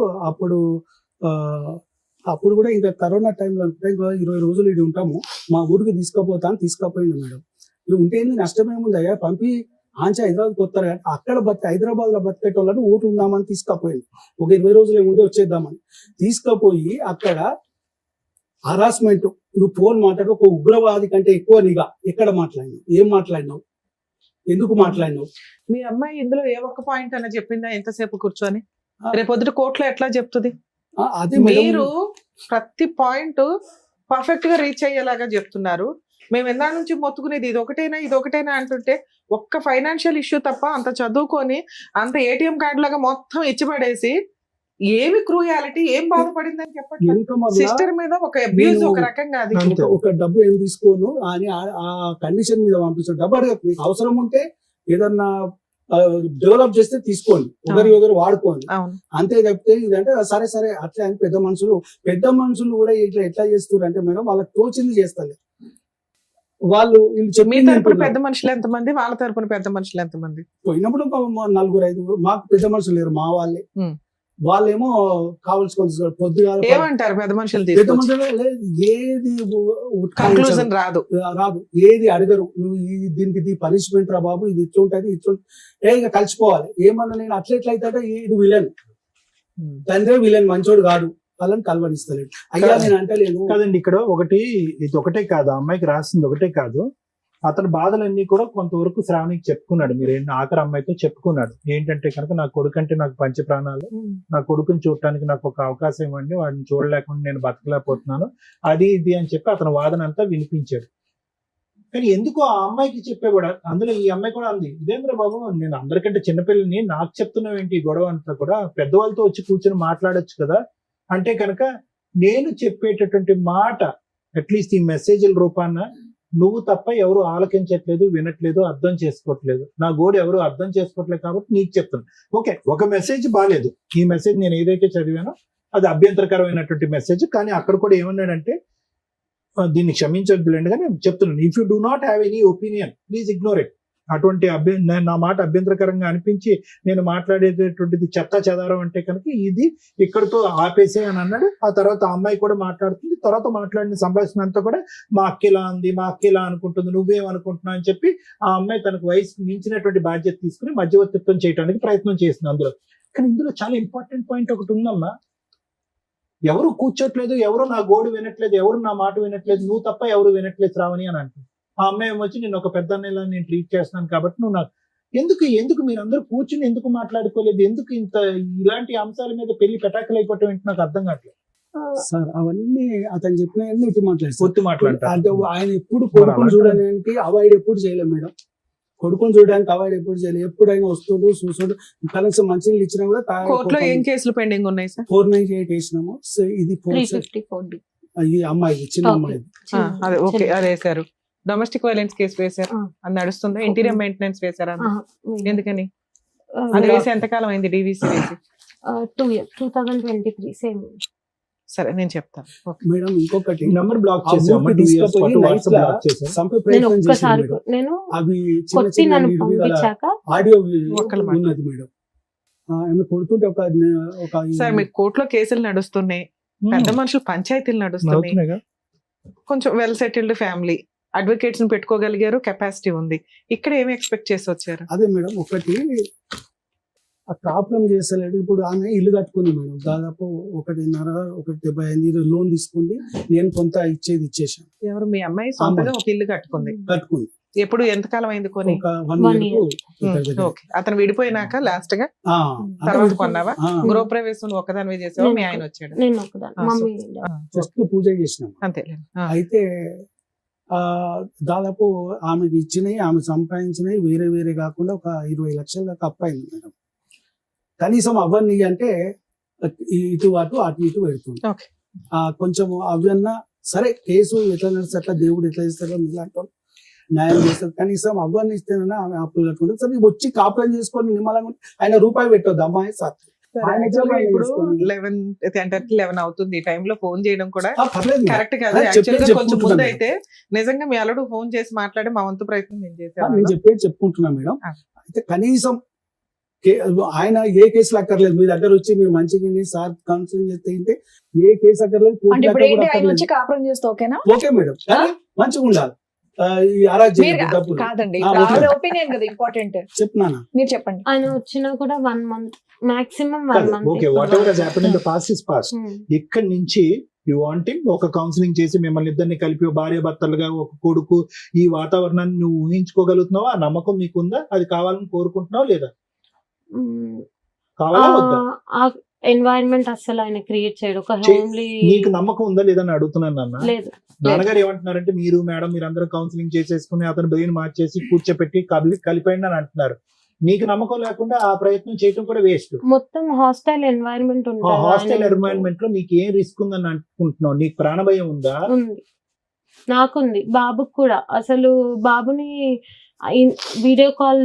అప్పుడు కూడా ఇంకా కరోనా టైంలో ఇంకా 20 రోజులు ఇది ఉంటాము, మా ఊరికి తీసుకుపోయింది మేడం. ఇవి ఉంటే నష్టమేముంది అయ్యా, పంపి ఆంచి హైదరాబాద్కి వస్తారు కదా, అక్కడ హైదరాబాద్ లో బతికేటోళ్ళని ఊరు ఉందామని తీసుకుపోయింది. ఒక 20 రోజులు ఏముంటే వచ్చేద్దామని తీసుకుపోయి అక్కడ హరాస్మెంట్, నువ్వు ఫోన్ మాట్లాడు, ఒక ఉగ్రవాది కంటే ఎక్కువ నిఘా. ఎక్కడ మాట్లాడినావు, ఏం మాట్లాడినావు, ఎందుకు మాట్లాడినావు? మీ అమ్మాయి ఇందులో ఏ ఒక్క పాయింట్ అన్న చెప్పిందా ఎంతసేపు కూర్చొని? రేపొద్దుట కోర్టులో ఎట్లా చెప్తుంది? అది మీరు ప్రతి పాయింట్ పర్ఫెక్ట్ గా రీచ్ అయ్యేలాగా చెప్తున్నారు. మేము ఎందా నుంచి మొత్తుకునేది ఇది ఒకటేనా అంటుంటే ఒక్క ఫైనాన్షియల్ ఇష్యూ తప్ప అంత చదువుకొని అంత ఏటీఎం కార్డు లాగా మొత్తం ఇచ్చిపడేసి ఏమి క్రూయాలిటీ, ఏం బాధపడిందని చెప్పండి. సిస్టర్ మీద ఒక అబ్యూజ్ ఒక రకంగా, అది ఒక డబ్బు ఏం తీసుకోను అని ఆ కండిషన్ మీద పంపించాను. డబ్బు అడగ, అవసరం ఉంటే ఏదన్నా డెవలప్ చేస్తే తీసుకోండి, ఒకరు వాడుకోండి, అంతే తప్పితే ఇదంటే సరే అట్లా అని పెద్ద మనుషులు కూడా ఇట్లా ఎట్లా చేస్తారు అంటే మేడం వాళ్ళకి తోచింది చేస్తారు. వాళ్ళు మీ తరపున పెద్ద మనుషులు ఎంతమంది, వాళ్ళ తరపున పెద్ద మనుషులు ఎంతమంది? పోయినప్పుడు 4-5 మాకు పెద్ద మనుషులు లేరు, మా వాళ్ళేమో కావాల్సిన పొద్దుగా ఏమంటారు పెద్ద మనుషులు? ఏది కన్క్లూజన్ రాదు, ఏది అడగరు. నువ్వు దీనికి పనిష్మెంట్ రా బాబు, ఇది ఇట్లుంటది ఇక కలిసిపోవాలి. ఏమన్నా నేను అట్లెట్లయితే ఇది విలన్, తండ్రి విలన్, మంచోడు కాదు, వాళ్ళని కలవనిస్తలేడు. అయ్యా నేను అంటలేను కదండి. ఇక్కడ ఇది ఒకటే కాదు, అమ్మాయికి రాసింది ఒకటే కాదు, అతని బాధలన్నీ కూడా కొంతవరకు శ్రావణికి చెప్పుకున్నాడు. మీరు ఆఖరి అమ్మాయితో చెప్పుకున్నాడు. ఏంటంటే కనుక నా కొడుకు అంటే నాకు పంచ ప్రాణాలు, నా కొడుకుని చూడటానికి నాకు ఒక అవకాశం ఇవ్వండి, వాడిని చూడలేకుండా నేను బతకలేకపోతున్నాను, అది ఇది అని చెప్పి అతని వాదన అంతా వినిపించాడు. కానీ ఎందుకు ఆ అమ్మాయికి చెప్పేవాడు? అందులో ఈ అమ్మాయి కూడా అంది, ఇదేంద్ర బాబు నేను అందరికంటే చిన్నపిల్లని నాకు చెప్తున్నావు ఏంటి గొడవ అంతా కూడా, పెద్దవాళ్ళతో వచ్చి కూర్చొని మాట్లాడొచ్చు కదా అంటే కనుక నేను చెప్పేటటువంటి మాట అట్లీస్ట్ ఈ మెసేజ్ల రూపాన నువ్వు తప్ప ఎవరు ఆలకించట్లేదు, వినట్లేదు, అర్థం చేసుకోవట్లేదు, నా గోడు ఎవరు అర్థం చేసుకోవట్లేదు కాబట్టి నీకు చెప్తాను. ఓకే, ఒక మెసేజ్ బాగాలేదు, ఈ మెసేజ్ నేను ఏదైతే చదివానో అది అభ్యంతరకరమైనటువంటి మెసేజ్. కానీ అక్కడ కూడా ఏమన్నాడంటే దీన్ని క్షమించద్దులేండి కానీ చెప్తున్నాను, if you do not have any opinion please ignore it. అటువంటి నా మాట అభ్యంతరకరంగా అనిపించి నేను మాట్లాడేటటువంటిది చెత్త చెదారం అంటే కనుక ఇది ఇక్కడితో ఆపేసే అని అన్నాడు. ఆ తర్వాత ఆ అమ్మాయి కూడా మాట్లాడుతుంది. తర్వాత మాట్లాడిన సంభాషణ అంతా కూడా మా అక్కిలా అంది, మా అక్కిలా అనుకుంటుంది, నువ్వేమనుకుంటున్నావు అని చెప్పి ఆ అమ్మాయి తనకు వయసుకు మించినటువంటి బాధ్యత తీసుకుని మధ్యవర్తిత్వం చేయడానికి ప్రయత్నం చేసింది అందులో. కానీ ఇందులో చాలా ఇంపార్టెంట్ పాయింట్ ఒకటి ఉందమ్మా, ఎవరు కూర్చోట్లేదు, ఎవరు నా గోడు వినట్లేదు, ఎవరు నా మాట వినట్లేదు, నువ్వు తప్ప ఎవరు వినట్లేదు శ్రావణి అని అంటుంది. ఆ అమ్మాయి ఏమొచ్చి నేను ఒక పెద్ద అన్నయ్యలా నేను ట్రీట్ చేస్తున్నాను కాబట్టి నువ్వు నాకు ఎందుకు మీరందరూ కూర్చుని ఎందుకు మాట్లాడుకోలేదు, ఎందుకు ఇంత ఇలాంటి అంశాల మీద పెళ్లి పెటాకులు అయిపోవటం ఏంటి నాకు అర్థం కావట్లేదు. సార్ అవన్నీ అతను చెప్పిన ఒట్టి మాట్లాడు పొత్తు మాట్లాడతారు అంటే ఆయన ఎప్పుడు కొడుకుని చూడడానికి అవాయిడ్ ఎప్పుడు చేయలేదు మేడం. కొడుకుని చూడడానికి అవాయిడ్ ఎప్పుడు చేయలేదు. ఎప్పుడైనా వస్తుడు చూసుడు కనీసం మంచినీళ్ళు ఇచ్చినా కూడా కోర్టులో ఏం కేసులు పెండింగ్ ఉన్నాయి సార్? 498 వేసినాము. సో ఇది 354D. ఇది అమ్మాయి చిన్న అమ్మాయి. అదే ఓకే, అది వేశారు. డొమెస్టిక్ వైలెన్స్ కేసు వేశారు, అది నడుస్తుందా? ఇంటీరియర్ మెయింటెనెన్స్ వేశారా? ఎందుకని అది వేసి ఎంతకాలం అయింది డీవీసీ వేసి? 2 years 2023 సేమ్. సరే నేను చెప్తాను. మేడం ఇంకొకటి నంబర్ బ్లాక్ ఆ ఊరికి తీసుకుపోయి night లా చంపే నేను ప్రయత్నం చేసింది ఒక్కసారి మేడం. నేను అవి చిన్న కొట్టి చిన్న నన్ను నిర్వీర్యాల పంపించాక ఆడియో ఒక్కళ్ళ మాట. ఉన్నది మేడం. ఆమె కొడుతుంటే ఒక సార్ మీకు కోర్టులో కేసులు నడుస్తున్నాయి, పెద్ద మనుషులు పంచాయతీలు నడుస్తున్నాయి, కొంచెం వెల్ సెటిల్డ్ ఫ్యామిలీ, అడ్వకేట్స్ ని పెట్టుకోగలిగారు, కెపాసిటీ ఉంది. ఇక్కడ ఏమి ఎక్స్పెక్ట్ చేసి వచ్చారు? అదే మేడం ఒకటి ఆ ప్రాబ్లం చేస్తలేడు. ఇప్పుడు ఆమె ఇల్లు కట్టుకుంది మేడం, దాదాపు 1.5 లోన్ తీసుకుంది. నేను కొంత ఇచ్చేసాను. ఎవరు మీ అమ్మాయి సొంతగా ఒక ఇల్లు కట్టుకుంది? ఎప్పుడు ఎంతకాలం అయింది కొని? ఒక 1 year. ఓకే, అతను విడిపోయినాక లాస్ట్ గా తర్వాత కొన్నావా? గృహప్రవేశం ఒకదాని చేసావా? మీ ఆయన వచ్చాడు? నేను ఒకదాన్ని మమ్మీ జస్ట్ పూజ చేసినాం అంతే. అయితే దాదాపు ఆమెకి ఇచ్చినాయి, ఆమె సంపాదించినవి వేరే వేరే కాకుండా ఒక 20 లక్షల దాకా అప్పయింది మేడం. కనీసం అవన్నీ అంటే ఇటు ఇటు పెడుతుంది. కొంచెం అవన్నా సరే, కేసు ఎట్లా నడుస్తుంది అట్లా దేవుడు ఎట్లా చేస్తాడో ఇలాంటి న్యాయం చేస్తారు. కనీసం అవన్నీ ఇస్తేనన్నా ఆమె అప్పులు కట్టుకుంటుంది. సరే వచ్చి కాపురం చేసుకొని నిమ్మలంగా ఆయన రూపాయి పెట్టొద్దు అమ్మాయి సార్. ఇప్పుడు 11 అవుతుంది, ఈ టైంలో ఫోన్ చేయడం కూడా కరెక్ట్ కాదు. కొంచెం ముందు అయితే నిజంగా మీ అల్లుడు ఫోన్ చేసి మాట్లాడి మా వంతు ప్రయత్నం నేను చేశాను. నేను చెప్పేది చెప్పుకుంటున్నా మేడం. అయితే కనీసం ఆయన ఏ కేసులు అక్కర్లేదు, మీ దగ్గర వచ్చి మీరు మంచిగా సార్ కౌన్సిలింగ్ చేస్తే ఏ కేసు అక్కర్లేదు, కాపురం చేస్తే ఓకేనా? ఓకే మేడం, కానీ మంచిగా ఉండాలి. కాదండి, ఒపీనియన్ కదా ఇంపార్టెంట్. చెప్తున్నా మీరు చెప్పండి. ఆయన వచ్చినా కూడా 1 month maximum 1 month. Okay, what ever has happened in the past is past. ఇక్కడి నుంచి యు వాంట్ ఒక కౌన్సిలింగ్ చేసి మిమ్మల్ని ఇద్దరిని కలిపి భార్య భర్తలుగా ఒక కొడుకు ఈ వాతావరణాన్ని నువ్వు ఊహించుకోగలుగుతున్నావా? ఆ నమ్మకం మీకుందా? అది కావాలని కోరుకుంటున్నావా లేదా? కావాలా వద్దా? ఎన్వైరన్మెంట్ అసలు ఆయన క్రియేట్ చేయడు. ఒక హోమ్లీ. నీకు నమ్మకం ఉందా లేదా అని అడుగుతున్నాను నాన్న. లేదు. నాన్నగారు ఏమంటున్నారంటే మీరు మేడం మీరందరూ కౌన్సిలింగ్ చేసేసుకుని అతను బ్రెయిన్ మార్చేసి కూర్చోపెట్టి కలిపండి అని అంటున్నారు. నీకు నమ్మకం లేకుండా ఆ ప్రయత్నం చేయడం కూడా వేస్ట్. మొత్తం హాస్టల్ ఎన్వైరన్మెంట్ ఉంటుంది. హాస్టల్ ఎన్వైరన్మెంట్ లో నీకు ఏం రిస్క్ ఉందని అనుకుంటున్నావు? నీకు ప్రాణభయం ఉందా? ఉంది, నాకుంది, బాబుకి కూడా. అసలు బాబుని వీడియో కాల్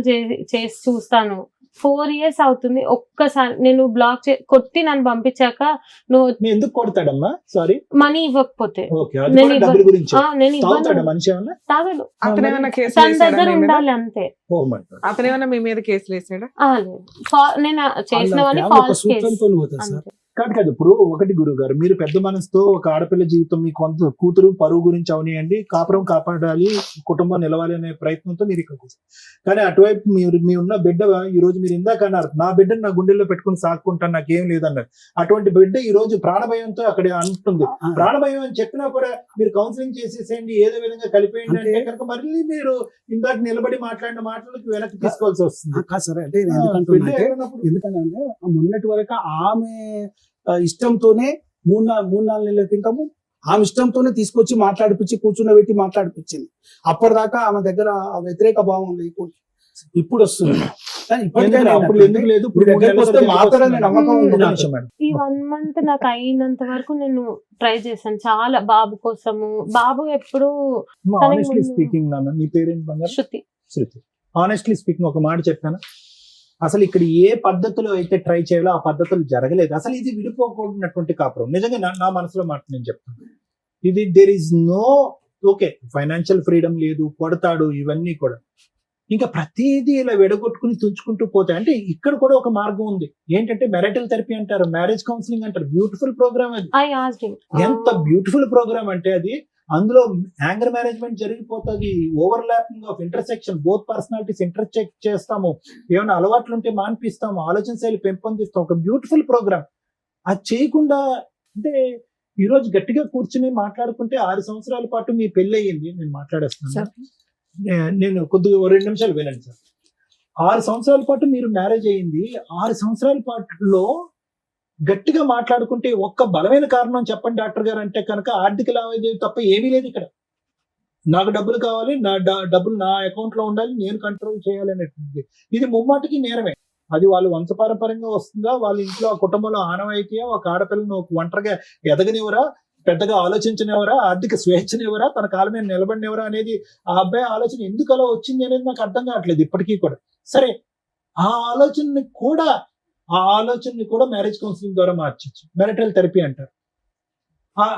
చేసి చూస్తాను. 4 years అవుతుంది. ఒక్కసారి నేను బ్లాక్ కొట్టి నన్ను పంపించాక నువ్వు ఎందుకు కొడతాడమ్మా? సారీ, మనీ ఇవ్వకపోతే నేను తాగడు. తన దగ్గర ఉండాలి అంతే. అతనేమన్నా మీ మీద కేసులు వేసాడా? లేదు, నేను చేసినవని ఫాల్స్ కేసు. కాదు ఇప్పుడు ఒకటి గురువు గారు, మీరు పెద్ద మనసుతో ఒక ఆడపిల్ల జీవితం మీ కొంత కూతురు పరువు గురించి అవనియండి, కాపురం కాపాడాలి, కుటుంబం నిలవాలి అనే ప్రయత్నంతో మీరు ఇక్కడ కూర్చోండి. కానీ అటువైపు మీ ఉన్న బిడ్డ ఈ రోజు మీరు ఇందాక అన్నారు నా బిడ్డను నా గుండెల్లో పెట్టుకుని సాక్కుంటాను నాకేం లేదన్నారు. అటువంటి బిడ్డ ఈ రోజు ప్రాణభయంతో అక్కడ అంటుంది. ప్రాణభయం అని చెప్పినా కూడా మీరు కౌన్సిలింగ్ చేసేసేయండి, ఏదో విధంగా కలిపేయండి అంటే కనుక మళ్ళీ మీరు ఇందాక నిలబడి మాట్లాడిన మాటలకు వెనక్కి తీసుకోవాల్సి వస్తుంది. సరే అంటే ఎందుకంటే మొన్నటి వరకు ఆమె ఇష్టంతోనే 3-4 నెలల క్రితము ఆమె ఇష్టంతోనే తీసుకొచ్చి మాట్లాడిపించి కూర్చున్నబెట్టి మాట్లాడిపించింది. అప్పటిదాకా ఆమె దగ్గర వ్యతిరేక భావం లేకుండా ఇప్పుడు వస్తుంది. ఈ 1 month నాకు అయినంత వరకు నేను ట్రై చేశాను చాలా బాబు కోసము. బాబు ఎప్పుడు స్పీకింగ్ నీ పేరెంట్ శృతి. హానెస్ట్లీ స్పీకింగ్ ఒక మాట చెప్పాను, అసలు ఇక్కడ ఏ పద్ధతిలో అయితే ట్రై చేయాలో ఆ పద్ధతులు జరగలేదు. అసలు ఇది విడిపోకూడనటువంటి కాపురం. నిజంగా నా మనసులో మాట నేను చెప్తాను, ఇది there is no okay financial freedom లేదు, కొడతాడు, ఇవన్నీ కూడా ఇంకా ప్రతిదీ ఇలా విడగొట్టుకుని తుంచుకుంటూ పోతాయి. అంటే ఇక్కడ కూడా ఒక మార్గం ఉంది, ఏంటంటే మ్యారిటల్ థెరపీ అంటారు, మ్యారేజ్ కౌన్సిలింగ్ అంటారు. బ్యూటిఫుల్ ప్రోగ్రామ్ అది. I asked him. ఎంత బ్యూటిఫుల్ ప్రోగ్రామ్ అంటే అది. అందులో యాంగర్ మేనేజ్మెంట్ జరిగిపోతుంది, overlapping of intersection, both personalities intercheck చేస్తాము, ఏమైనా అలవాట్లు ఉంటే మాన్పిస్తాము, ఆలోచన శైలి పెంపొందిస్తాం. ఒక బ్యూటిఫుల్ ప్రోగ్రామ్. అది చేయకుండా అంటే ఈ రోజు గట్టిగా కూర్చుని మాట్లాడుకుంటే 6 సంవత్సరాల పాటు మీ పెళ్లి అయ్యింది. నేను మాట్లాడేస్తున్నాను, నేను కొద్దిగా 2 నిమిషాలు వినండి సార్. 6 సంవత్సరాల పాటు మీరు మ్యారేజ్ అయ్యింది. 6 సంవత్సరాల పాటులో గట్టిగా మాట్లాడుకుంటే ఒక్క బలమైన కారణం చెప్పండి డాక్టర్ గారు అంటే కనుక ఆర్థిక లావాదేవీ తప్ప ఏమీ లేదు ఇక్కడ. నాకు డబ్బులు కావాలి, నా డబ్బులు నా అకౌంట్ లో ఉండాలి, నేను కంట్రోల్ చేయాలి అనేటువంటిది. ఇది ముమ్మాటికి నేరమే. అది వాళ్ళు వంశపారంపర్యంగా వస్తుందా, వాళ్ళ ఇంట్లో ఆ కుటుంబంలో ఆనవాయితీయా, ఒక ఆడపిల్లను ఒక ఒంటరిగా ఎదగనివరా, పెద్దగా ఆలోచించనివరా, ఆర్థిక స్వేచ్ఛనివరా, తన కాళ్ళ మీద నిలబడినవరా అనేది ఆ అబ్బాయి ఆలోచన ఎందుకు అలా వచ్చింది అనేది నాకు అర్థం కావట్లేదు ఇప్పటికీ కూడా. సరే, ఆ ఆలోచనని కూడా మ్యారేజ్ కౌన్సిలింగ్ ద్వారా మార్చచ్చు. మ్యారిటల్ థెరపీ అంటారు.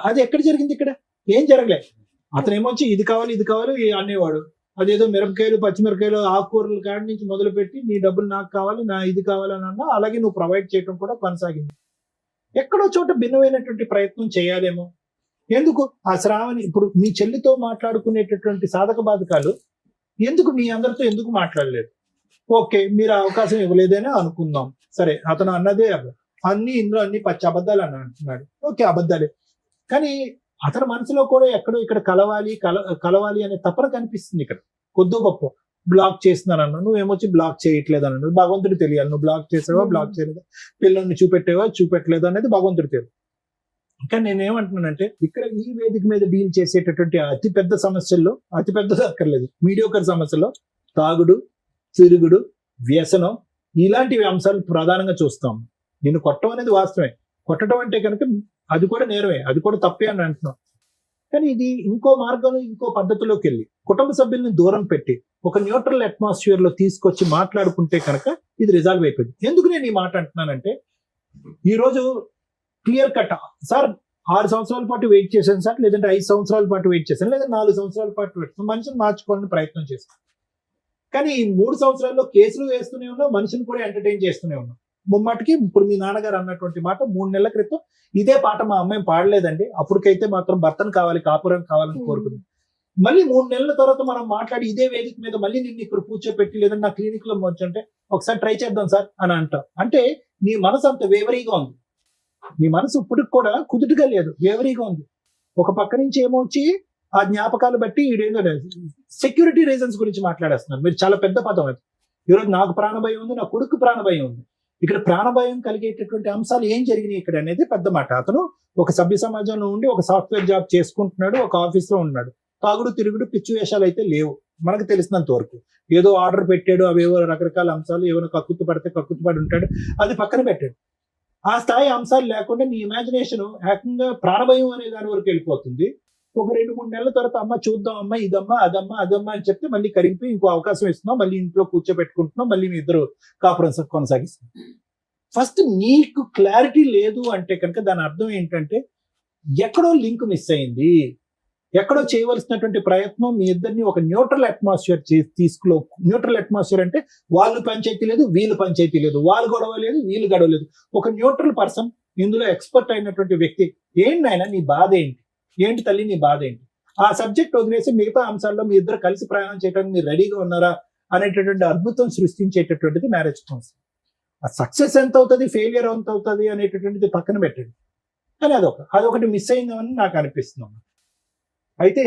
అది ఎక్కడ జరిగింది? ఇక్కడ ఏం జరగలేదు. అతను ఏమొచ్చి ఇది కావాలి అనేవాడు. అదేదో మిరపకాయలు, పచ్చిమిరపకాయలు, ఆకుకూరలు కాడి నుంచి మొదలుపెట్టి నీ డబ్బులు నాకు కావాలి, నా ఇది కావాలని అన్నా, అలాగే నువ్వు ప్రొవైడ్ చేయడం కూడా కొనసాగింది. ఎక్కడో చోట భిన్నమైనటువంటి ప్రయత్నం చేయాలేమో. ఎందుకు ఆ శ్రావణి ఇప్పుడు మీ చెల్లితో మాట్లాడుకునేటటువంటి సాధక బాధకాలు ఎందుకు మీ అందరితో ఎందుకు మాట్లాడలేదు? ఓకే, మీరు అవకాశం ఇవ్వలేదని అనుకుందాం. సరే, అతను అన్నదే ఇందులో అన్ని పచ్చి అబద్ధాలు అంటున్నాడు. ఓకే, అబద్ధాలే. కానీ అతని మనసులో కూడా ఎక్కడో ఇక్కడ కలవాలి అనే తపన కనిపిస్తుంది. ఇక్కడ కొద్దో గొప్ప బ్లాక్ చేస్తున్నాను అన్న, నువ్వేమొచ్చి బ్లాక్ చేయట్లేదు అన్నాడు. భగవంతుడు తెలియాలి, నువ్వు బ్లాక్ చేసావా, బ్లాక్ చేయలేదా, పిల్లల్ని చూపెట్టలేదా అనేది భగవంతుడు తెలియదు. కానీ నేనేమంటున్నానంటే ఇక్కడ ఈ వేదిక మీద డీల్ చేసేటటువంటి అతిపెద్ద సమస్యల్లో, అతిపెద్దది అక్కర్లేదు, మీడియోకర్ సమస్యలో తాగుడు, తిరుగుడు, వ్యసనం, ఇలాంటివి అంశాలు ప్రధానంగా చూస్తాం. నిన్ను కొట్టడం అనేది వాస్తవమే. కొట్టడం అంటే కనుక అది కూడా నేరమే, అది కూడా తప్పే అని అంటున్నాం. కానీ ఇది ఇంకో మార్గంలో, ఇంకో పద్ధతిలోకి వెళ్ళి కుటుంబ సభ్యుల్ని దూరం పెట్టి ఒక న్యూట్రల్ అట్మాస్ఫియర్ లో తీసుకొచ్చి మాట్లాడుకుంటే కనుక ఇది రిజాల్వ్ అయిపోయింది. ఎందుకు నేను ఈ మాట అంటున్నానంటే, ఈ రోజు క్లియర్ కట్ సార్ 6 సంవత్సరాల పాటు వెయిట్ చేశాను సార్, లేదంటే 5 సంవత్సరాల పాటు వెయిట్ చేశాను, లేదా 4 సంవత్సరాల పాటు వెయిట్ చేశాను, మనిషిని మార్చుకోవాలని ప్రయత్నం చేశాను. కానీ ఈ 3 సంవత్సరాల్లో కేసులు వేస్తూనే ఉన్నాం, మనిషిని కూడా ఎంటర్టైన్ చేస్తూనే ఉన్నాం. ముమ్మాటికి ఇప్పుడు మీ నాన్నగారు అన్నటువంటి మాట 3 నెలల క్రితం ఇదే పాట మా అమ్మాయి పాడలేదండి, అప్పటికైతే మాత్రం భర్తను కావాలి, కాపురం కావాలని కోరుకుంది. మళ్ళీ 3 నెలల తర్వాత మనం మాట్లాడి ఇదే వేదిక మీద మళ్ళీ నిన్ను ఇక్కడ కూర్చోపెట్టి లేదంటే నా క్లినిక్ లో వచ్చుంటే ఒకసారి ట్రై చేద్దాం సార్ అని అంటాం. అంటే నీ మనసు అంత వేవరీగా ఉంది, నీ మనసు ఇప్పటికి కూడా కుదుటుగా లేదు, వేవరీగా ఉంది. ఒక పక్క నుంచి ఏమొచ్చి ఆ జ్ఞాపకాలు బట్టి ఈడేదో సెక్యూరిటీ రీజన్స్ గురించి మాట్లాడేస్తున్నారు. మీరు చాలా పెద్ద పదం అది. ఈరోజు నాకు ప్రాణభయం ఉంది, నా కొడుకు ప్రాణభయం ఉంది. ఇక్కడ ప్రాణభయం కలిగేటటువంటి అంశాలు ఏం జరిగినాయి ఇక్కడ అనేది పెద్ద మాట. అతను ఒక సభ్య సమాజంలో ఉండి ఒక సాఫ్ట్వేర్ జాబ్ చేసుకుంటున్నాడు, ఒక ఆఫీస్ లో ఉన్నాడు. తాగుడు, తిరుగుడు, పిచ్చి వేషాలు అయితే లేవు మనకు తెలిసినంత వరకు. ఏదో ఆర్డర్ పెట్టాడు, అవేవో రకరకాల అంశాలు, ఏమైనా కక్కుతు పడి ఉంటాడు, అది పక్కన పెట్టాడు. ఆ స్థాయి అంశాలు లేకుండా నీ ఇమాజినేషన్ ఏకంగా ప్రాణభయం అనే దాని వరకు వెళ్ళిపోతుంది. ఒక 2-3 నెలల తర్వాత అమ్మ చూద్దాం, అమ్మ ఇదమ్మా అదమ్మా అని చెప్తే మళ్ళీ కరిగిపోయి ఇంకో అవకాశం ఇస్తున్నాం, మళ్ళీ ఇంట్లో కూర్చోబెట్టుకుంటున్నాం, మళ్ళీ మీ ఇద్దరు కాపురం కొనసాగిస్తున్నాం. ఫస్ట్ నీకు క్లారిటీ లేదు అంటే కనుక దాని అర్థం ఏంటంటే ఎక్కడో లింక్ మిస్ అయింది, ఎక్కడో చేయవలసినటువంటి ప్రయత్నం మీ ఇద్దరిని ఒక న్యూట్రల్ అట్మాస్ఫియర్ న్యూట్రల్ అట్మాస్ఫియర్ అంటే వాళ్ళు పంచాయతీ లేదు, వీళ్ళు పంచాయతీ లేదు, వాళ్ళు గొడవ లేదు, వీళ్ళు గొడవ లేదు, ఒక న్యూట్రల్ పర్సన్, ఇందులో ఎక్స్పర్ట్ అయినటువంటి వ్యక్తి. ఏంటి నాయన నీ బాధ ఏంటి తల్లి నీ బాధ ఏంటి, ఆ సబ్జెక్ట్ వదిలేసి మిగతా అంశాల్లో మీ ఇద్దరు కలిసి ప్రయాణం చేయడానికి మీరు రెడీగా ఉన్నారా అనేటటువంటి అద్భుతం సృష్టించేటటువంటిది మ్యారేజ్ కౌన్సిలింగ్. ఆ సక్సెస్ ఎంత అవుతుంది, ఫెయిలియర్ ఎంత అవుతుంది అనేటటువంటిది పక్కన పెట్టండి. కానీ అదొకటి మిస్ అయిందని నాకు అనిపిస్తుంది. అయితే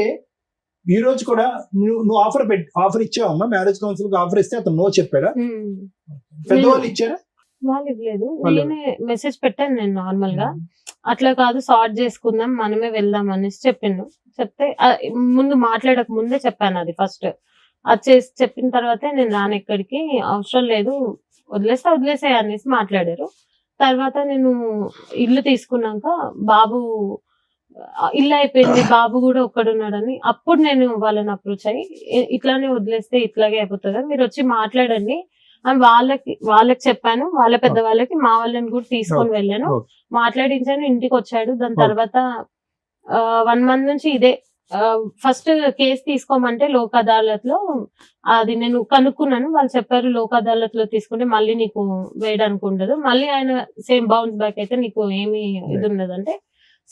ఈ రోజు కూడా నువ్వు ఆఫర్ ఇచ్చావమ్మా, మ్యారేజ్ కౌన్సిలింగ్ ఆఫర్ ఇస్తే అతను నో చెప్పాడా? పెద్దవాళ్ళు ఇచ్చారా? వాళ్ళు ఇవ్వలేదు, నేనే మెసేజ్ పెట్టాను నేను నార్మల్ గా. అట్లా కాదు, సార్ట్ చేసుకుందాం, మనమే వెళ్దాం అనేసి చెప్తే ముందు మాట్లాడక ముందే చెప్పాను. అది ఫస్ట్ అది చెప్పిన తర్వాతే నేను రాను, ఎక్కడికి అవసరం లేదు, వదిలేసే అనేసి మాట్లాడారు. తర్వాత నేను ఇల్లు తీసుకున్నాక బాబు ఇల్లు అయిపోయింది, బాబు కూడా ఒక్కడున్నాడని అప్పుడు నేను వాళ్ళని అప్రోచ్ అయ్యి ఇట్లానే వదిలేస్తే ఇట్లాగే అయిపోతుంది, మీరు వచ్చి మాట్లాడండి, అని వాళ్ళకి చెప్పాను, వాళ్ళ పెద్ద వాళ్ళకి, మా వాళ్ళని కూడా తీసుకొని వెళ్ళాను, Okay. మాట్లాడించాను. ఇంటికి వచ్చాడు. దాని Okay. తర్వాత 1 month నుంచి ఇదే ఫస్ట్ కేసు తీసుకోమంటే లోక్ అదాలత్ లో అది నేను కనుక్కున్నాను. వాళ్ళు చెప్పారు లోక్ అదాలత్ లో తీసుకుంటే మళ్ళీ నీకు వేయడానికి ఉండదు, మళ్ళీ ఆయన సేమ్ బౌన్స్ బ్యాక్ అయితే నీకు ఏమి ఇది ఉండదంటే,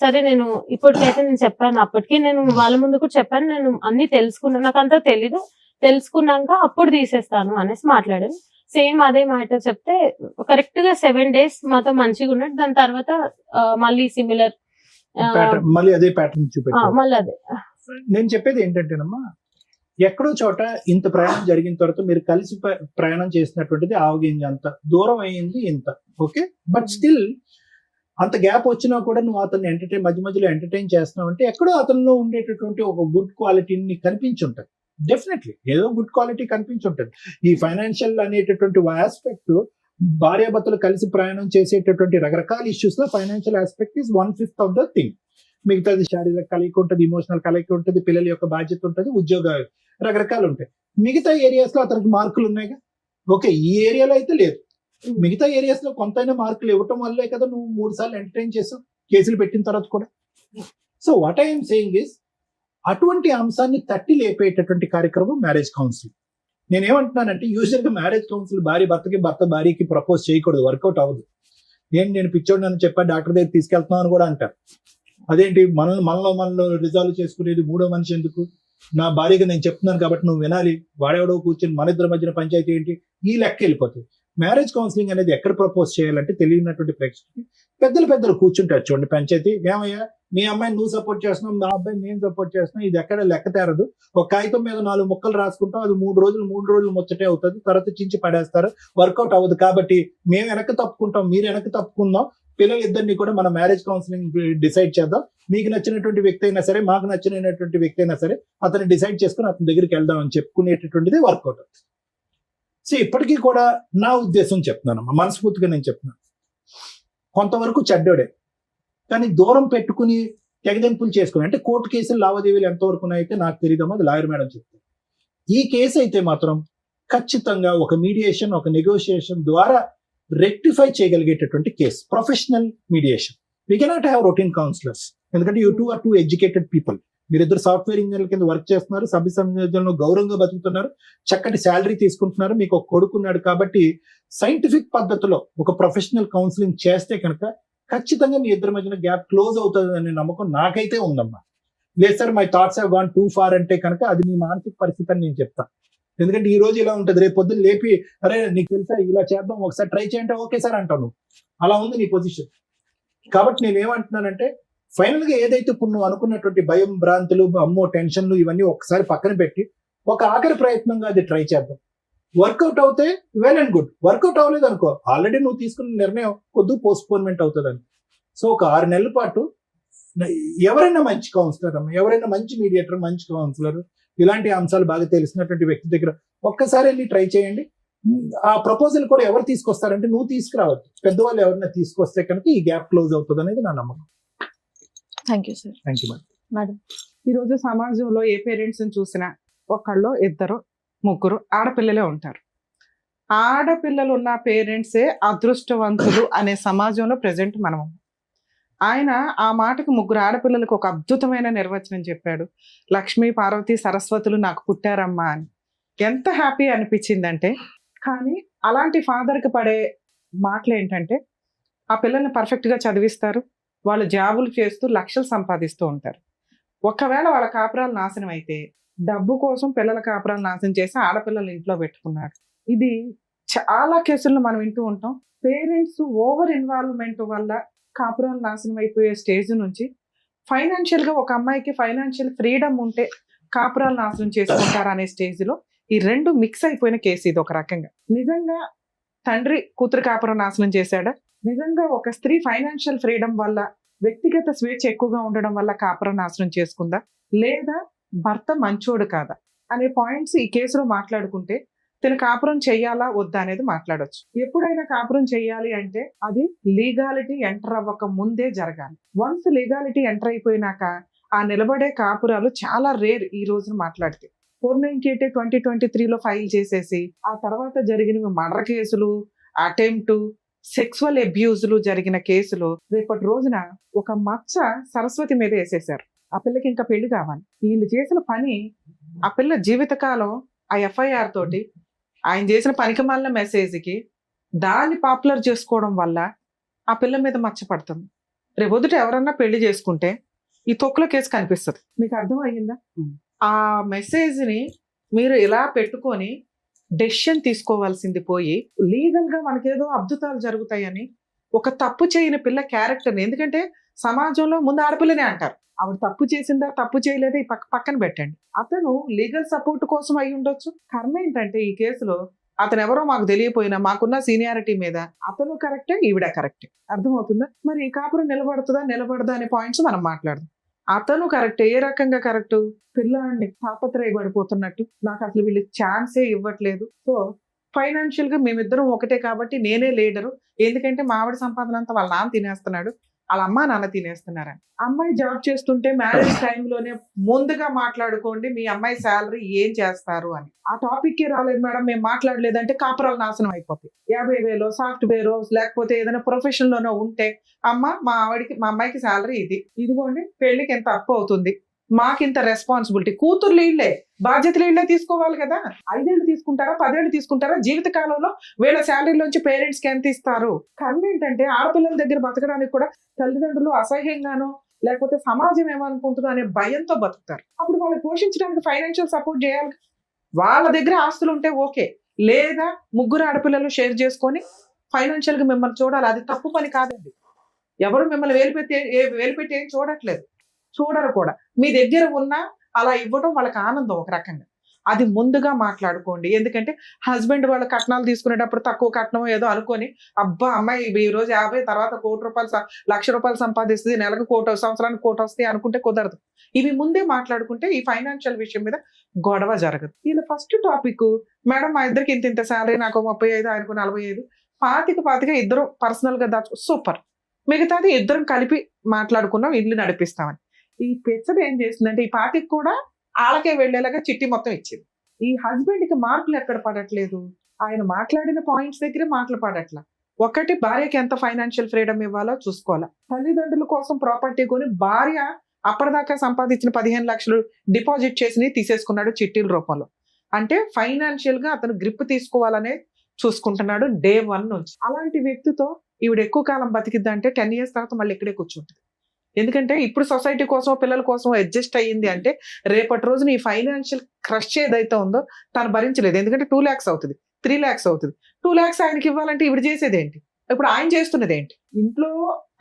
సరే నేను ఇప్పటికైతే నేను చెప్పాను. అప్పటికి నేను వాళ్ళ ముందు కూడా చెప్పాను, నేను అన్ని తెలుసుకున్నాను, నాకు అంతా తెలీదు, తెలుసుకున్నాక అప్పుడు తీసేస్తాను అనేసి మాట్లాడాను. సేమ్ అదే మాట చెప్తే కరెక్ట్ గా 7 days మాతో మంచిగా ఉన్నాడు. దాని తర్వాత మళ్ళీ సిమిలర్ మళ్ళీ అదే ప్యాటర్న్ చూపెట్టారు. మళ్ళీ అదే. నేను చెప్పేది ఏంటంటేనమ్మా, ఎక్కడో చోట ఇంత ప్రయాణం జరిగిన తర్వాత మీరు కలిసి ప్రయాణం చేసినటువంటిది ఆవగింజ అంత దూరం అయ్యింది ఇంత, ఓకే, బట్ స్టిల్ అంత గ్యాప్ వచ్చినా కూడా నువ్వు అతన్ని మధ్య మధ్యలో ఎంటర్టైన్ చేస్తున్నావు అంటే ఎక్కడో అతనిలో ఉండేటటువంటి ఒక గుడ్ క్వాలిటీని కనిపించుంటది. డెఫినెట్లీ ఏదో గుడ్ క్వాలిటీ కనిపించుంటది. ఈ ఫైనాన్షియల్ అనేటటువంటి ఆస్పెక్ట్ భార్యాభర్తలు కలిసి ప్రయాణం చేసేటటువంటి రకరకాల ఇష్యూస్ లో financial aspect is 1/5 of the thing. మిగతాది శారీరక కలయిక ఉంటుంది, ఇమోషనల్ కలయిక ఉంటుంది, పిల్లల యొక్క బాధ్యత ఉంటుంది, ఉద్యోగ రకరకాలు ఉంటాయి. మిగతా ఏరియాస్ లో అతనికి మార్కులు ఉన్నాయిగా, ఓకే, ఈ ఏరియాలో అయితే లేదు. మిగతా ఏరియాస్ లో కొంతైనా మార్కులు ఇవ్వటం వల్లే కదా నువ్వు 3 సార్లు ఎంటర్టైన్ చేసావు కేసులు పెట్టిన తర్వాత కూడా. So what I'm saying is, అటువంటి అంశాన్ని తట్టి లేపేటటువంటి కార్యక్రమం మ్యారేజ్ కౌన్సిలింగ్. నేనేమంటున్నానంటే, యూజువల్ గా మ్యారేజ్ కౌన్సిల్ భార్య భర్తకి, భర్త భార్యకి ప్రపోజ్ చేయకూడదు, వర్కౌట్ అవ్వదు. నేను పిచ్చోడు అని చెప్పా డాక్టర్ దగ్గర తీసుకెళ్తున్నాను అని కూడా అంటారు. అదేంటి మనలో రిజాల్వ్ చేసుకునేది మూడో మనిషి ఎందుకు? నా భార్యగా నేను చెప్తున్నాను కాబట్టి నువ్వు వినాలి, వాడెవడో కూర్చొని మన ఇద్దరి మధ్యన పంచాయతీ ఏంటి, ఈ లెక్క వెళ్ళిపోతుంది. మ్యారేజ్ కౌన్సిలింగ్ అనేది ఎక్కడ ప్రపోజ్ చేయాలంటే తెలియనటువంటి ప్రేక్షకులకి పెద్దలు కూర్చుంటారు చూడండి పంచాయతీ, ఏమయ్యా మీ అమ్మాయిని నువ్వు సపోర్ట్ చేస్తున్నావు, నా అబ్బాయిని నేను సపోర్ట్ చేస్తున్నావు, ఇది ఎక్కడ లెక్క తేరదు. ఒక కాగితం మీద 4 ముక్కలు రాసుకుంటాం, అది 3 రోజులు ముచ్చటే అవుతుంది, తర్వాత చించి పడేస్తారు, వర్కౌట్ అవ్వదు. కాబట్టి మేము వెనక్కి తప్పుకుంటాం, మీరు వెనక్కి తప్పుకుందాం, పిల్లలిద్దరిని కూడా మన మ్యారేజ్ కౌన్సిలింగ్ డిసైడ్ చేద్దాం, మీకు నచ్చినటువంటి వ్యక్తి అయినా సరే, మాకు నచ్చినటువంటి వ్యక్తి అయినా సరే, అతన్ని డిసైడ్ చేసుకుని అతని దగ్గరికి వెళ్దాం అని చెప్పుకునేటటువంటిది వర్కౌట్ అవుతుంది. సో ఇప్పటికీ కూడా నా ఉద్దేశం చెప్తున్నాను, మనస్ఫూర్తిగా నేను చెప్తున్నాను, కొంతవరకు చెడ్డోడే, కానీ దూరం పెట్టుకుని తెగదెంపులు చేసుకుని, అంటే కోర్టు కేసులు లావాదేవీలు ఎంతవరకు అయితే నాకు తెలియదమ్మా, అది లాయర్ మేడం చెప్తారు. ఈ కేసు అయితే మాత్రం ఖచ్చితంగా ఒక మీడియేషన్, ఒక నెగోషియేషన్ ద్వారా రెక్టిఫై చేయగలిగేటటువంటి case, professional mediation. We cannot have routine counsellors, ఎందుకంటే you two are too educated people. మీరిద్దరు సాఫ్ట్వేర్ ఇంజనీర్ల కింద వర్క్ చేస్తున్నారు, సభ్య సమాజంలో గౌరవంగా బతుకుతున్నారు, చక్కటి శాలరీ తీసుకుంటున్నారు, మీకు ఒక కొడుకున్నాడు. కాబట్టి సైంటిఫిక్ పద్ధతిలో ఒక ప్రొఫెషనల్ కౌన్సిలింగ్ చేస్తే కనుక ఖచ్చితంగా మీ ఇద్దరి మధ్యన గ్యాప్ క్లోజ్ అవుతుంది అనే నమ్మకం నాకైతే ఉందమ్మా. లేదు sir my thoughts have gone too far అంటే కనుక అది మీ మానసిక పరిస్థితి అని నేను చెప్తాను. ఎందుకంటే ఈ రోజు ఇలా ఉంటుంది, రేపు పొద్దున్న లేపి అరే నీకు తెలుసా ఇలా చేద్దాం ఒకసారి ట్రై చేయంటే ఓకే సార్ అంటావు నువ్వు. అలా ఉంది నీ పొజిషన్. కాబట్టి నేనేమంటున్నానంటే ఫైనల్ గా ఏదైతే ఇప్పుడు నువ్వు అనుకున్నటువంటి భయం, భ్రాంతులు, అమ్మో టెన్షన్లు ఇవన్నీ ఒకసారి పక్కన పెట్టి ఒక ఆఖరి ప్రయత్నంగా అది ట్రై చేద్దాం. వర్కౌట్ అవుతే వెల్ అండ్ గుడ్, వర్కౌట్ అవ్వలేదు అనుకో ఆల్రెడీ నువ్వు తీసుకున్న నిర్ణయం కొద్దిగా పోస్ట్పోన్మెంట్ అవుతుంది అని. సో ఒక 6 నెలల పాటు ఎవరైనా మంచి కౌన్సిలర్ అమ్మ, ఎవరైనా మంచి మీడియేటర్, మంచి కౌన్సిలర్, ఇలాంటి అంశాలు బాగా తెలిసినటువంటి వ్యక్తి దగ్గర ఒక్కసారి వెళ్ళి ట్రై చేయండి. ఆ ప్రపోజల్ కూడా ఎవరు తీసుకొస్తారంటే నువ్వు తీసుకురావద్దు, పెద్దవాళ్ళు ఎవరైనా తీసుకొస్తే కనుక ఈ గ్యాప్ క్లోజ్ అవుతుంది అనేది నా నమ్మకం. Thank you sir. Thank you madam. ఈరోజు సమాజంలో ఏ పేరెంట్స్ చూసినా ఒకళ్ళు, ఇద్దరు, ముగ్గురు ఆడపిల్లలే ఉంటారు. ఆడపిల్లలు ఉన్న పేరెంట్సే అదృష్టవంతులు అనే సమాజంలో ప్రెసెంట్ మనం. ఆయన ఆ మాటకు 3 ఆడపిల్లలకు ఒక అద్భుతమైన నిర్వచనం చెప్పాడు. లక్ష్మీ, పార్వతి, సరస్వతులు నాకు పుట్టారమ్మా అని. ఎంత హ్యాపీ అనిపించిందంటే, కానీ అలాంటి ఫాదర్కి పడే మాటలు ఏంటంటే ఆ పిల్లల్ని పర్ఫెక్ట్గా చదివిస్తారు, వాళ్ళు జాబులు చేస్తూ లక్షలు సంపాదిస్తూ ఉంటారు. ఒకవేళ వాళ్ళ కాపురాలు నాశనం అయితే డబ్బు కోసం పిల్లల కాపురాలు నాశనం చేసి ఆడపిల్లలు ఇంట్లో పెట్టుకున్నారు. ఇది చాలా కేసుల్లో మనం వింటూ ఉంటాం. పేరెంట్స్ ఓవర్ ఇన్వాల్వ్మెంట్ వల్ల కాపురాలు నాశనం అయిపోయే స్టేజ్ నుంచి ఫైనాన్షియల్ గా ఒక అమ్మాయికి ఫైనాన్షియల్ ఫ్రీడమ్ ఉంటే కాపురాలు నాశనం చేసుకుంటారు అనే స్టేజ్ లో ఈ 2 మిక్స్ అయిపోయిన కేసు ఇది. ఒక రకంగా నిజంగా తండ్రి కూతురు కాపురం నాశనం చేశాడా, నిజంగా ఒక స్త్రీ ఫైనాన్షియల్ ఫ్రీడమ్ వల్ల, వ్యక్తిగత స్వేచ్ఛ ఎక్కువగా ఉండడం వల్ల కాపురం నాశనం చేసుకుందా, లేదా భర్త మంచోడు కాదా అనే పాయింట్స్ ఈ కేసులో మాట్లాడుకుంటే తన కాపురం చెయ్యాలా వద్దా అనేది మాట్లాడొచ్చు. ఎప్పుడైనా కాపురం చెయ్యాలి అంటే అది లీగాలిటీ ఎంటర్ అవ్వక ముందే జరగాలి. వన్స్ లీగాలిటీ ఎంటర్ అయిపోయినాక ఆ నిలబడే కాపురాలు చాలా రేర్ ఈ రోజున మాట్లాడితే. 498 2023లో ఫైల్ చేసేసి ఆ తర్వాత జరిగిన మర్డర్ కేసులు, అటెంప్ట్, సెక్సువల్ అబ్యూజ్లు జరిగిన కేసులు రేపటి రోజున ఒక మచ్చ సరస్వతి మీద వేసేశారు. ఆ పిల్లకి ఇంకా పెళ్లి కావాలి. వీళ్ళు చేసిన పని ఆ పిల్ల జీవితకాలం ఆ FIR తోటి ఆయన చేసిన పనికి మాలిన మెసేజ్కి దాన్ని పాపులర్ చేసుకోవడం వల్ల ఆ పిల్ల మీద మచ్చ పడుతుంది. రేపొద్దుట ఎవరన్నా పెళ్లి చేసుకుంటే ఈ తొక్కుల కేసు కనిపిస్తుంది. మీకు అర్థం అయ్యిందా? ఆ మెసేజ్ని మీరు ఇలా పెట్టుకొని డెసిషన్ తీసుకోవాల్సింది పోయి లీగల్ గా మనకేదో అద్భుతాలు జరుగుతాయని ఒక తప్పు చేయని పిల్ల క్యారెక్టర్ని, ఎందుకంటే సమాజంలో ముందు ఆడపిల్లనే అంటారు, ఆవిడ తప్పు చేసిందా తప్పు చేయలేదా ఈ పక్కన పెట్టండి. అతను లీగల్ సపోర్ట్ కోసం అయి ఉండొచ్చు. కర్మ ఏంటంటే ఈ కేసులో అతను ఎవరో మాకు తెలియపోయినా మాకున్న సీనియారిటీ మీద అతను కరెక్టే, ఈవిడ కరెక్టే. అర్థమవుతుందా? మరి ఈ కాపురం నిలబడదా అనే పాయింట్స్ మనం మాట్లాడదాం. అతను కరెక్ట్. ఏ రకంగా కరెక్ట్? పిల్లాడిని తాపత్రయపడిపోతున్నట్టు, నాకు అసలు వీళ్ళు ఛాన్సే ఇవ్వట్లేదు, సో ఫైనాన్షియల్ గా మేమిద్దరం ఒకటే కాబట్టి నేనే లీడరు, ఎందుకంటే మా ఆవిడ సంపాదన అంతా వాళ్ళ నాన్న తినేస్తున్నాడు, వాళ్ళ అమ్మ నాన్న తినేస్తున్నారని. అమ్మాయి జాబ్ చేస్తుంటే మ్యారేజ్ టైంలోనే ముందుగా మాట్లాడుకోండి మీ అమ్మాయి శాలరీ ఏం చేస్తారు అని. ఆ టాపిక్కే రాలేదు మేడం, మేము మాట్లాడలేదంటే కాపురాలు నాశనం అయిపోతాయి. 50,000 సాఫ్ట్వేర్ లేకపోతే ఏదైనా ప్రొఫెషన్ లోనో ఉంటే అమ్మ మా అమ్మాయికి శాలరీ ఇదిగోండి, పెళ్లికి ఎంత అప్పు అవుతుంది, మాకింత రెస్పాన్సిబిలిటీ. కూతుర్లు ఇళ్లే, బాధ్యతలు ఇళ్లే తీసుకోవాలి కదా. 5 ఏళ్ళు తీసుకుంటారా, 10 ఏళ్ళు తీసుకుంటారా, జీవిత కాలంలో వీళ్ళ శాలరీలోంచి పేరెంట్స్ కి ఎంత ఇస్తారు? కన్ను ఏంటంటే ఆడపిల్లల దగ్గర బతకడానికి కూడా తల్లిదండ్రులు అసహ్యంగానో లేకపోతే సమాజం ఏమనుకుంటుందో అనే భయంతో బతుకుతారు. అప్పుడు వాళ్ళని పోషించడానికి ఫైనాన్షియల్ సపోర్ట్ చేయాలి. వాళ్ళ దగ్గర ఆస్తులు ఉంటే ఓకే, లేదా ముగ్గురు ఆడపిల్లలు షేర్ చేసుకొని ఫైనాన్షియల్ గా మిమ్మల్ని చూడాలి. అది తప్పు పని కాదండి. ఎవరు మిమ్మల్ని వేలుపెట్టి ఏం చూడరు కూడా. మీ దగ్గర ఉన్నా అలా ఇవ్వడం వాళ్ళకి ఆనందం ఒక రకంగా. అది ముందుగా మాట్లాడుకోండి. ఎందుకంటే హస్బెండ్ వాళ్ళ కట్నాలు తీసుకునేటప్పుడు తక్కువ కట్నం ఏదో అనుకొని అబ్బా అమ్మాయి ఈ రోజు 50 తర్వాత ₹1,00,000 సంపాదిస్తుంది, నెలకు 1,00,000 సంవత్సరానికి 1,00,000 వస్తాయి అనుకుంటే కుదరదు. ఇవి ముందే మాట్లాడుకుంటే ఈ ఫైనాన్షియల్ విషయం మీద గొడవ జరగదు. వీళ్ళ ఫస్ట్ టాపిక్, మేడం మా ఇద్దరికి ఇంత శాలరీ, నాకు 35 ఆయనకు 45, 25 ఇద్దరు పర్సనల్ గా దాచు, సూపర్, మిగతాది ఇద్దరం కలిపి మాట్లాడుకున్నాం, ఇల్లు నడిపిస్తామని. ఈ పెచ్చది ఏం చేసిందంటే ఈ 25 కూడా వాళ్ళకే వెళ్లేలాగా చిట్టి మొత్తం ఇచ్చింది. ఈ హస్బెండ్ కి మార్కులు ఎక్కడ పడట్లేదు, ఆయన మాట్లాడిన పాయింట్స్ దగ్గరే మాటలు పడట్లా. ఒకటి, భార్యకి ఎంత ఫైనాన్షియల్ ఫ్రీడమ్ ఇవ్వాలో చూసుకోవాలా. తల్లిదండ్రుల కోసం ప్రాపర్టీ కొని భార్య అప్పటిదాకా సంపాదించిన 15 లక్షలు డిపాజిట్ చేసి తీసేసుకున్నాడు చిట్టీల రూపంలో. అంటే ఫైనాన్షియల్ గా అతను గ్రిప్ తీసుకోవాలనే చూసుకుంటున్నాడు డే 1 నుంచి. అలాంటి వ్యక్తితో ఈవిడ ఎక్కువ కాలం బతికిద్దంటే 10 years తర్వాత మళ్ళీ ఇక్కడే కూర్చుంటుంది. ఎందుకంటే ఇప్పుడు సొసైటీ కోసం పిల్లల కోసం అడ్జస్ట్ అయ్యింది అంటే రేపటి రోజున ఈ ఫైనాన్షియల్ క్రష్ ఏదైతే ఉందో తను భరించలేదు. ఎందుకంటే 2 lakhs అవుతుంది, 3 lakhs అవుతుంది. 2 lakhs ఆయనకి ఇవ్వాలంటే ఈవిడ చేసేది ఏంటి? ఇప్పుడు ఆయన చేస్తున్నది ఏంటి? ఇంట్లో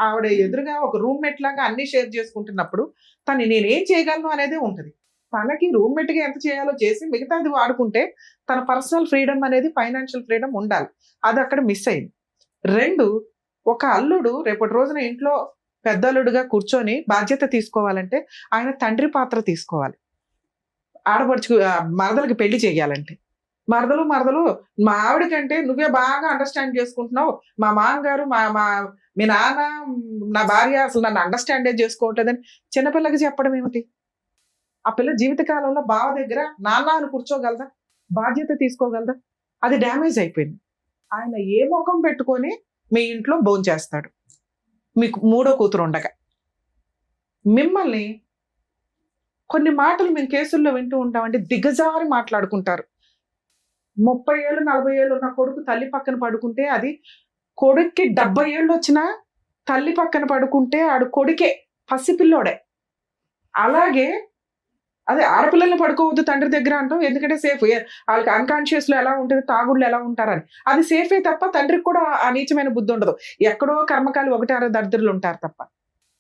ఆవిడ ఎదురుగా ఒక రూమ్మేట్ లాగా అన్ని షేర్ చేసుకుంటున్నప్పుడు తను నేనేం చేయగలను అనేది ఉంటుంది. తనకి రూమ్మేట్ గా ఎంత చేయాలో చేసి మిగతాది వాడుకుంటే తన పర్సనల్ ఫ్రీడమ్ అనేది, ఫైనాన్షియల్ ఫ్రీడమ్ ఉండాలి. అది అక్కడ మిస్ అయింది. 2, ఒక అల్లుడు రేపటి రోజున ఇంట్లో పెద్దల్లుడుగా కూర్చొని బాధ్యత తీసుకోవాలంటే ఆయన తండ్రి పాత్ర తీసుకోవాలి. ఆడపడుచు మరదలకి పెళ్లి చేయాలంటే మరదలు మా ఆవిడ కంటే నువ్వే బాగా అండర్స్టాండ్ చేసుకుంటున్నావు, మా మామగారు మీ నాన్న నా భార్య అసలు నన్ను అండర్స్టాండే చేసుకోవట్లేదని చిన్నపిల్లకి చెప్పడం ఏమిటి? ఆ పిల్ల జీవితకాలంలో బావ దగ్గర నాన్న అని కూర్చోగలదా, బాధ్యత తీసుకోగలదా? అది డ్యామేజ్ అయిపోయింది. ఆయన ఏ ముఖం పెట్టుకొని మీ ఇంట్లో భోంచేస్తాడు మీకు 3వ కూతురు ఉండగా? మిమ్మల్ని కొన్ని మాటలు మేము కేసుల్లో వింటూ ఉంటామంటే దిగజారి మాట్లాడుకుంటారు. 30 ఏళ్ళు 40 ఏళ్ళు ఉన్న కొడుకు తల్లి పక్కన పడుకుంటే అది కొడుక్కి 70 ఏళ్ళు వచ్చినా తల్లి పక్కన పడుకుంటే ఆడు కొడుకే, పసిపిల్లోడే. అలాగే అదే ఆడపిల్లల్ని పడుకోవద్దు తండ్రి దగ్గర అంటాం, ఎందుకంటే సేఫ్, వాళ్ళకి అన్కాన్షియస్ లో ఎలా ఉంటుంది, తాగుళ్ళు ఎలా ఉంటారని. అది సేఫే తప్ప తండ్రికి కూడా ఆ నీచమైన బుద్ధి ఉండదు. ఎక్కడో కర్మకాలి 1-6 దరిద్రులు ఉంటారు తప్ప.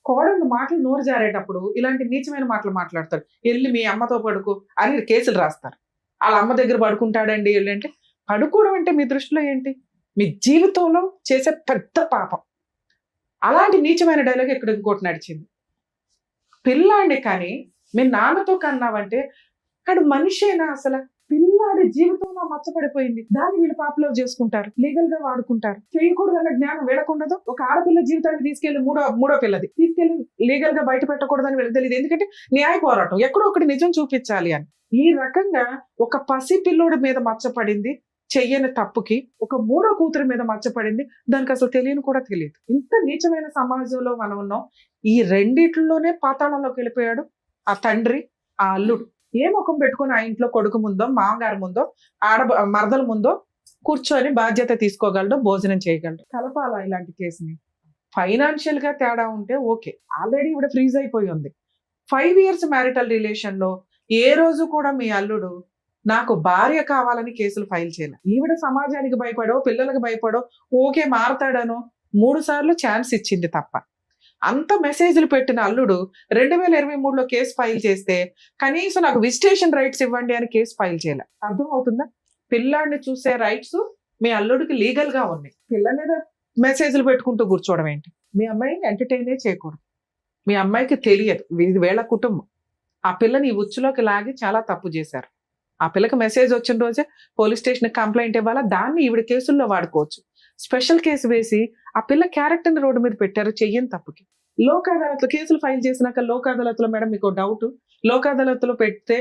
కోడళ్ళు మాటలు నోరు జారేటప్పుడు ఇలాంటి నీచమైన మాటలు మాట్లాడతారు. వెళ్ళి మీ అమ్మతో పడుకో అని కేసులు రాస్తారు. వాళ్ళ అమ్మ దగ్గర పడుకుంటాడండి అంటే, పడుకోవడం అంటే మీ దృష్టిలో ఏంటి? మీ జీవితంలో చేసే పెద్ద పాపం. అలాంటి నీచమైన డైలాగ్ ఇక్కడ ఇంకోటి నడిచింది. పిల్లాన్ని కానీ మీ నాన్నతో కన్నావంటే అక్కడ మనిషేనా? అసలు పిల్లాడి జీవితంలో మచ్చపడిపోయింది, దాన్ని వీళ్ళు పాపులర్ చేసుకుంటారు, లీగల్ గా వాడుకుంటారు. చేయకూడదన్న జ్ఞానం వీళ్ళకుండదు. ఒక ఆడపిల్ల జీవితాన్ని తీసుకెళ్లి మూడో పిల్లది తీసుకెళ్లి లీగల్ గా బయట పెట్టకూడదని వీళ్ళకి తెలియదు. ఎందుకంటే న్యాయ పోరాటం ఎక్కడో ఒకటి నిజం చూపించాలి అని. ఈ రకంగా ఒక పసి పిల్లోడి మీద మచ్చపడింది చెయ్యని తప్పుకి, ఒక మూడో కూతురు మీద మచ్చపడింది, దానికి అసలు తెలియని కూడా తెలియదు. ఇంత నీచమైన సమాజంలో మనం ఉన్నాం. ఈ రెండిట్లోనే పాతాళంలోకి వెళ్ళిపోయాడు ఆ తండ్రి, ఆ అల్లుడు. ఏ ముఖం పెట్టుకుని ఆ ఇంట్లో కొడుకు ముందో, మామగారి ముందో, మరదల ముందో కూర్చొని బాధ్యత తీసుకోగలడు, భోజనం చేయగలడు. కలపాలా ఇలాంటి కేసుని? ఫైనాన్షియల్ గా తేడా ఉంటే ఓకే. ఆల్రెడీ ఇవిడ ఫ్రీజ్ అయిపోయి ఉంది. 5 years మ్యారిటల్ రిలేషన్ లో ఏ రోజు కూడా మీ అల్లుడు నాకు భార్య కావాలని కేసులు ఫైల్ చేయాలి. ఈవిడ సమాజానికి భయపడో, పిల్లలకు భయపడో, ఓకే మారతాడనో 3 సార్లు ఛాన్స్ ఇచ్చింది తప్ప. అంత మెసేజ్లు పెట్టిన అల్లుడు 2023లో కేసు ఫైల్ చేస్తే కనీసం నాకు విజిటేషన్ రైట్స్ ఇవ్వండి అని కేసు ఫైల్ చేయాలి. అర్థం అవుతుందా? పిల్లాడిని చూసే రైట్స్ మీ అల్లుడికి లీగల్ గా ఉన్నాయి. పిల్ల మీద మెసేజ్లు పెట్టుకుంటూ కూర్చోవడం ఏంటి? మీ అమ్మాయి ఎంటర్టైనే చేయకూడదు. మీ అమ్మాయికి తెలియదు, ఇది వీళ్ళ కుటుంబం. ఆ పిల్లని ఈ ఉచ్చులోకి లాగి చాలా తప్పు చేశారు. ఆ పిల్లకి మెసేజ్ వచ్చిన రోజే పోలీస్ స్టేషన్ కంప్లైంట్ ఇవ్వాలా, దాన్ని ఈవిడ కేసుల్లో వాడుకోవచ్చు. స్పెషల్ కేసు వేసి ఆ పిల్ల క్యారెక్టర్ రోడ్డు మీద పెట్టారు చెయ్యని తప్పుకి. లోక్ అదాలత్లో కేసులు ఫైల్ చేసినాక లోక్ అదాలత్లో మేడం మీకు డౌట్, లోక్ అదాలత్లో పెడితే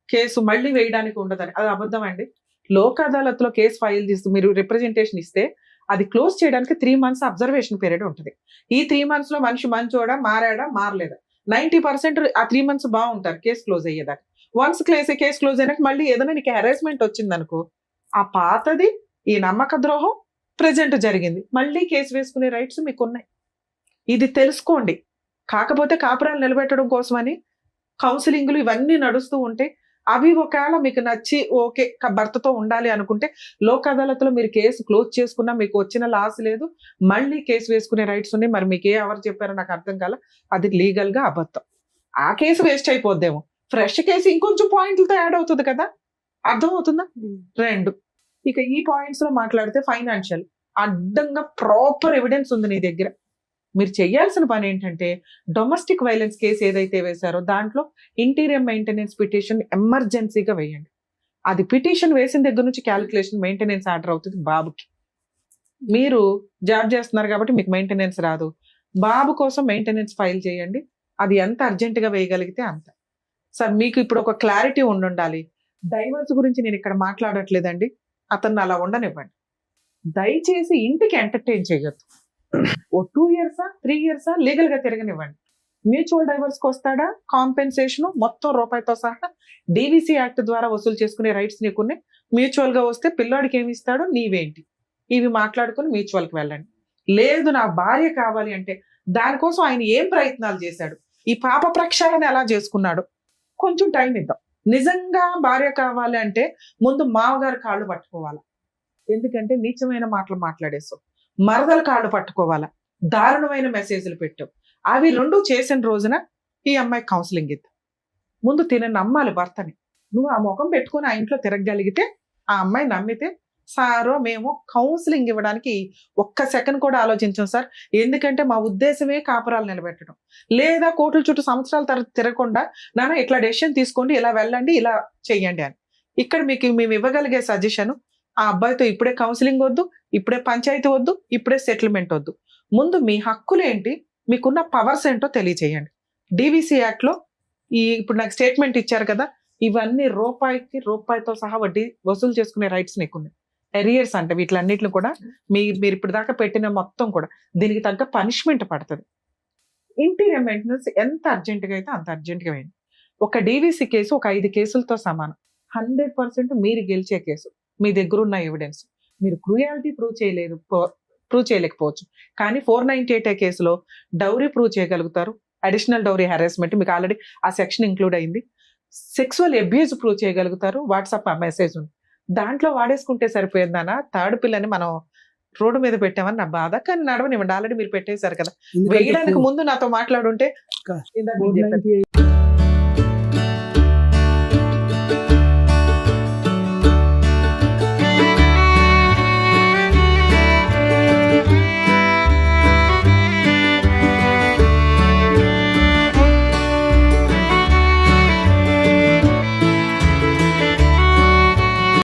కేసు మళ్ళీ వేయడానికి ఉండదని, అది అబద్ధం అండి. లోక్ అదాలత్లో కేసు ఫైల్ చేస్తూ మీరు రిప్రజెంటేషన్ ఇస్తే అది క్లోజ్ చేయడానికి 3 months అబ్జర్వేషన్ పీరియడ్ ఉంటుంది. ఈ 3 months లో మనిషి మంచోడా, మారాడా, మారలేదా, 90% ఆ 3 months బాగుంటారు కేసు క్లోజ్ అయ్యేదాకా. వన్స్ కేసు క్లోజ్ అయినాక మళ్ళీ ఏదైనా నీకు హెరాస్మెంట్ వచ్చింది అనుకో, ఆ పాతది ఈ నమ్మక ద్రోహం ప్రెజెంట్ జరిగింది, మళ్ళీ కేసు వేసుకునే రైట్స్ మీకు ఉన్నాయి. ఇది తెలుసుకోండి. కాకపోతే కాపురాలు నిలబెట్టడం కోసమని కౌన్సిలింగ్లు ఇవన్నీ నడుస్తూ ఉంటే అవి ఒకవేళ మీకు నచ్చి ఓకే భర్తతో ఉండాలి అనుకుంటే లోక్ అదాలత్లో మీరు కేసు క్లోజ్ చేసుకున్నా మీకు వచ్చిన లాస్ లేదు, మళ్ళీ కేసు వేసుకునే రైట్స్ ఉన్నాయి. మరి మీకు ఎవరు చెప్పారో నాకు అర్థం కాల, అది లీగల్ గా అబద్ధం. ఆ కేసు వేస్ట్ అయిపోద్దేమో, ఫ్రెష్ కేసు ఇంకొంచెం పాయింట్లతో యాడ్ అవుతుంది కదా. అర్థం అవుతుందా? 2 ఇక ఈ పాయింట్స్ లో మాట్లాడితే ఫైనాన్షియల్ అడ్డంగా ప్రాపర్ ఎవిడెన్స్ ఉంది నీ దగ్గర. మీరు చేయాల్సిన పని ఏంటంటే డొమెస్టిక్ వైలెన్స్ కేసు ఏదైతే వేశారో దాంట్లో ఇంటీరియర్ మెయింటెనెన్స్ పిటిషన్ ఎమర్జెన్సీగా వేయండి. అది పిటిషన్ వేసిన దగ్గర నుంచి క్యాలిక్యులేషన్ మెయింటెనెన్స్ ఆర్డర్ అవుతుంది బాబుకి. మీరు జాబ్ చేస్తున్నారు కాబట్టి మీకు మెయింటెనెన్స్ రాదు, బాబు కోసం మెయింటెనెన్స్ ఫైల్ చేయండి. అది ఎంత అర్జెంటుగా వేయగలిగితే అంత. సార్ మీకు ఇప్పుడు ఒక క్లారిటీ ఉండాలి. డైవర్స్ గురించి నేను ఇక్కడ మాట్లాడట్లేదండి, అతన్ని అలా ఉండనివ్వండి. దయచేసి ఇంటికి ఎంటర్టైన్ చేయొద్దు. ఓ 2 years 3 years లీగల్ గా తిరగనివ్వండి. మ్యూచువల్ డైవర్స్కి వస్తాడా, కాంపెన్సేషన్ మొత్తం రూపాయితో సహా డివిసి యాక్ట్ ద్వారా వసూలు చేసుకునే రైట్స్ నీకున్నాయి. మ్యూచువల్ గా వస్తే పిల్లోడికి ఏమి ఇస్తాడో నీవేంటి, ఇవి మాట్లాడుకుని మ్యూచువల్ కి వెళ్ళండి. లేదు నా భార్య కావాలి అంటే దానికోసం ఆయన ఏం ప్రయత్నాలు చేశాడు, ఈ పాప ప్రక్షాళన ఎలా చేసుకున్నాడు, కొంచెం టైం ఇద్దాం. నిజంగా భార్య కావాలి అంటే ముందు మామగారి కాళ్ళు పట్టుకోవాలా, ఎందుకంటే నీచమైన మాటలు మాట్లాడేసావు. మరదల కాళ్ళు పట్టుకోవాలా, దారుణమైన మెసేజ్లు పెట్టావు. అవి 2 చేసిన రోజున ఈ అమ్మాయి కౌన్సిలింగ్ ఇద్దాం. ముందు నమ్మాలి భర్తని. నువ్వు ఆ ముఖం పెట్టుకుని ఆ ఇంట్లో తిరగగలిగితే, ఆ అమ్మాయి నమ్మితే, సారో మేము కౌన్సిలింగ్ ఇవ్వడానికి ఒక్క సెకండ్ కూడా ఆలోచించాం సార్, ఎందుకంటే మా ఉద్దేశమే కాపురాలు నిలబెట్టడం. లేదా కోర్టుల చుట్టూ సంవత్సరాల తిరగకుండా నాన్న ఇట్లా డెసిషన్ తీసుకోండి, ఇలా వెళ్ళండి, ఇలా చెయ్యండి అని. ఇక్కడ మీకు మేము ఇవ్వగలిగే సజెషన్, ఆ అబ్బాయితో ఇప్పుడే కౌన్సిలింగ్ వద్దు, ఇప్పుడే పంచాయతీ వద్దు, ఇప్పుడే సెటిల్మెంట్ వద్దు. ముందు మీ హక్కులు ఏంటి, మీకున్న పవర్స్ ఏంటో తెలియచేయండి. డివిసి యాక్ట్ లో ఇప్పుడు నాకు స్టేట్మెంట్ ఇచ్చారు కదా, ఇవన్నీ రూపాయితో సహా వడ్డీ వసూలు చేసుకునే రైట్స్ నీకున్నాయి. ఎరియర్స్ అంటే వీటిలన్నిటిని కూడా మీరు ఇప్పుడు దాకా పెట్టిన మొత్తం కూడా దీనికి తగ్గ పనిష్మెంట్ పడుతుంది. ఇంటీరియర్ మెయింటెనెన్స్ ఎంత అర్జెంటుగా అయితే అంత అర్జెంటుగా వేయండి. ఒక డివిసి కేసు ఒక 5 కేసులతో సమానం. 100% మీరు గెలిచే కేసు. మీ దగ్గర ఉన్న ఎవిడెన్స్, మీరు క్రూయాలిటీ ప్రూవ్ చేయలేకపోవచ్చు, కానీ 498 కేసులో డౌరీ ప్రూవ్ చేయగలుగుతారు. అడిషనల్ డౌరీ హెరాస్మెంట్ మీకు ఆల్రెడీ ఆ సెక్షన్ ఇంక్లూడ్ అయింది. సెక్సువల్ అబ్యూజ్ ప్రూవ్ చేయగలుగుతారు. వాట్సాప్ ఆ మెసేజ్ ఉంది, దాంట్లో వాడేసుకుంటే సరిపోయిందనా. థర్డ్ పిల్లని మనం రోడ్డు మీద పెట్టామని నా బాధ, కానీ నడవనివ్వండి, ఆల్రెడీ మీరు పెట్టేశారు కదా. వేయడానికి ముందు నాతో మాట్లాడుంటే ఇందాక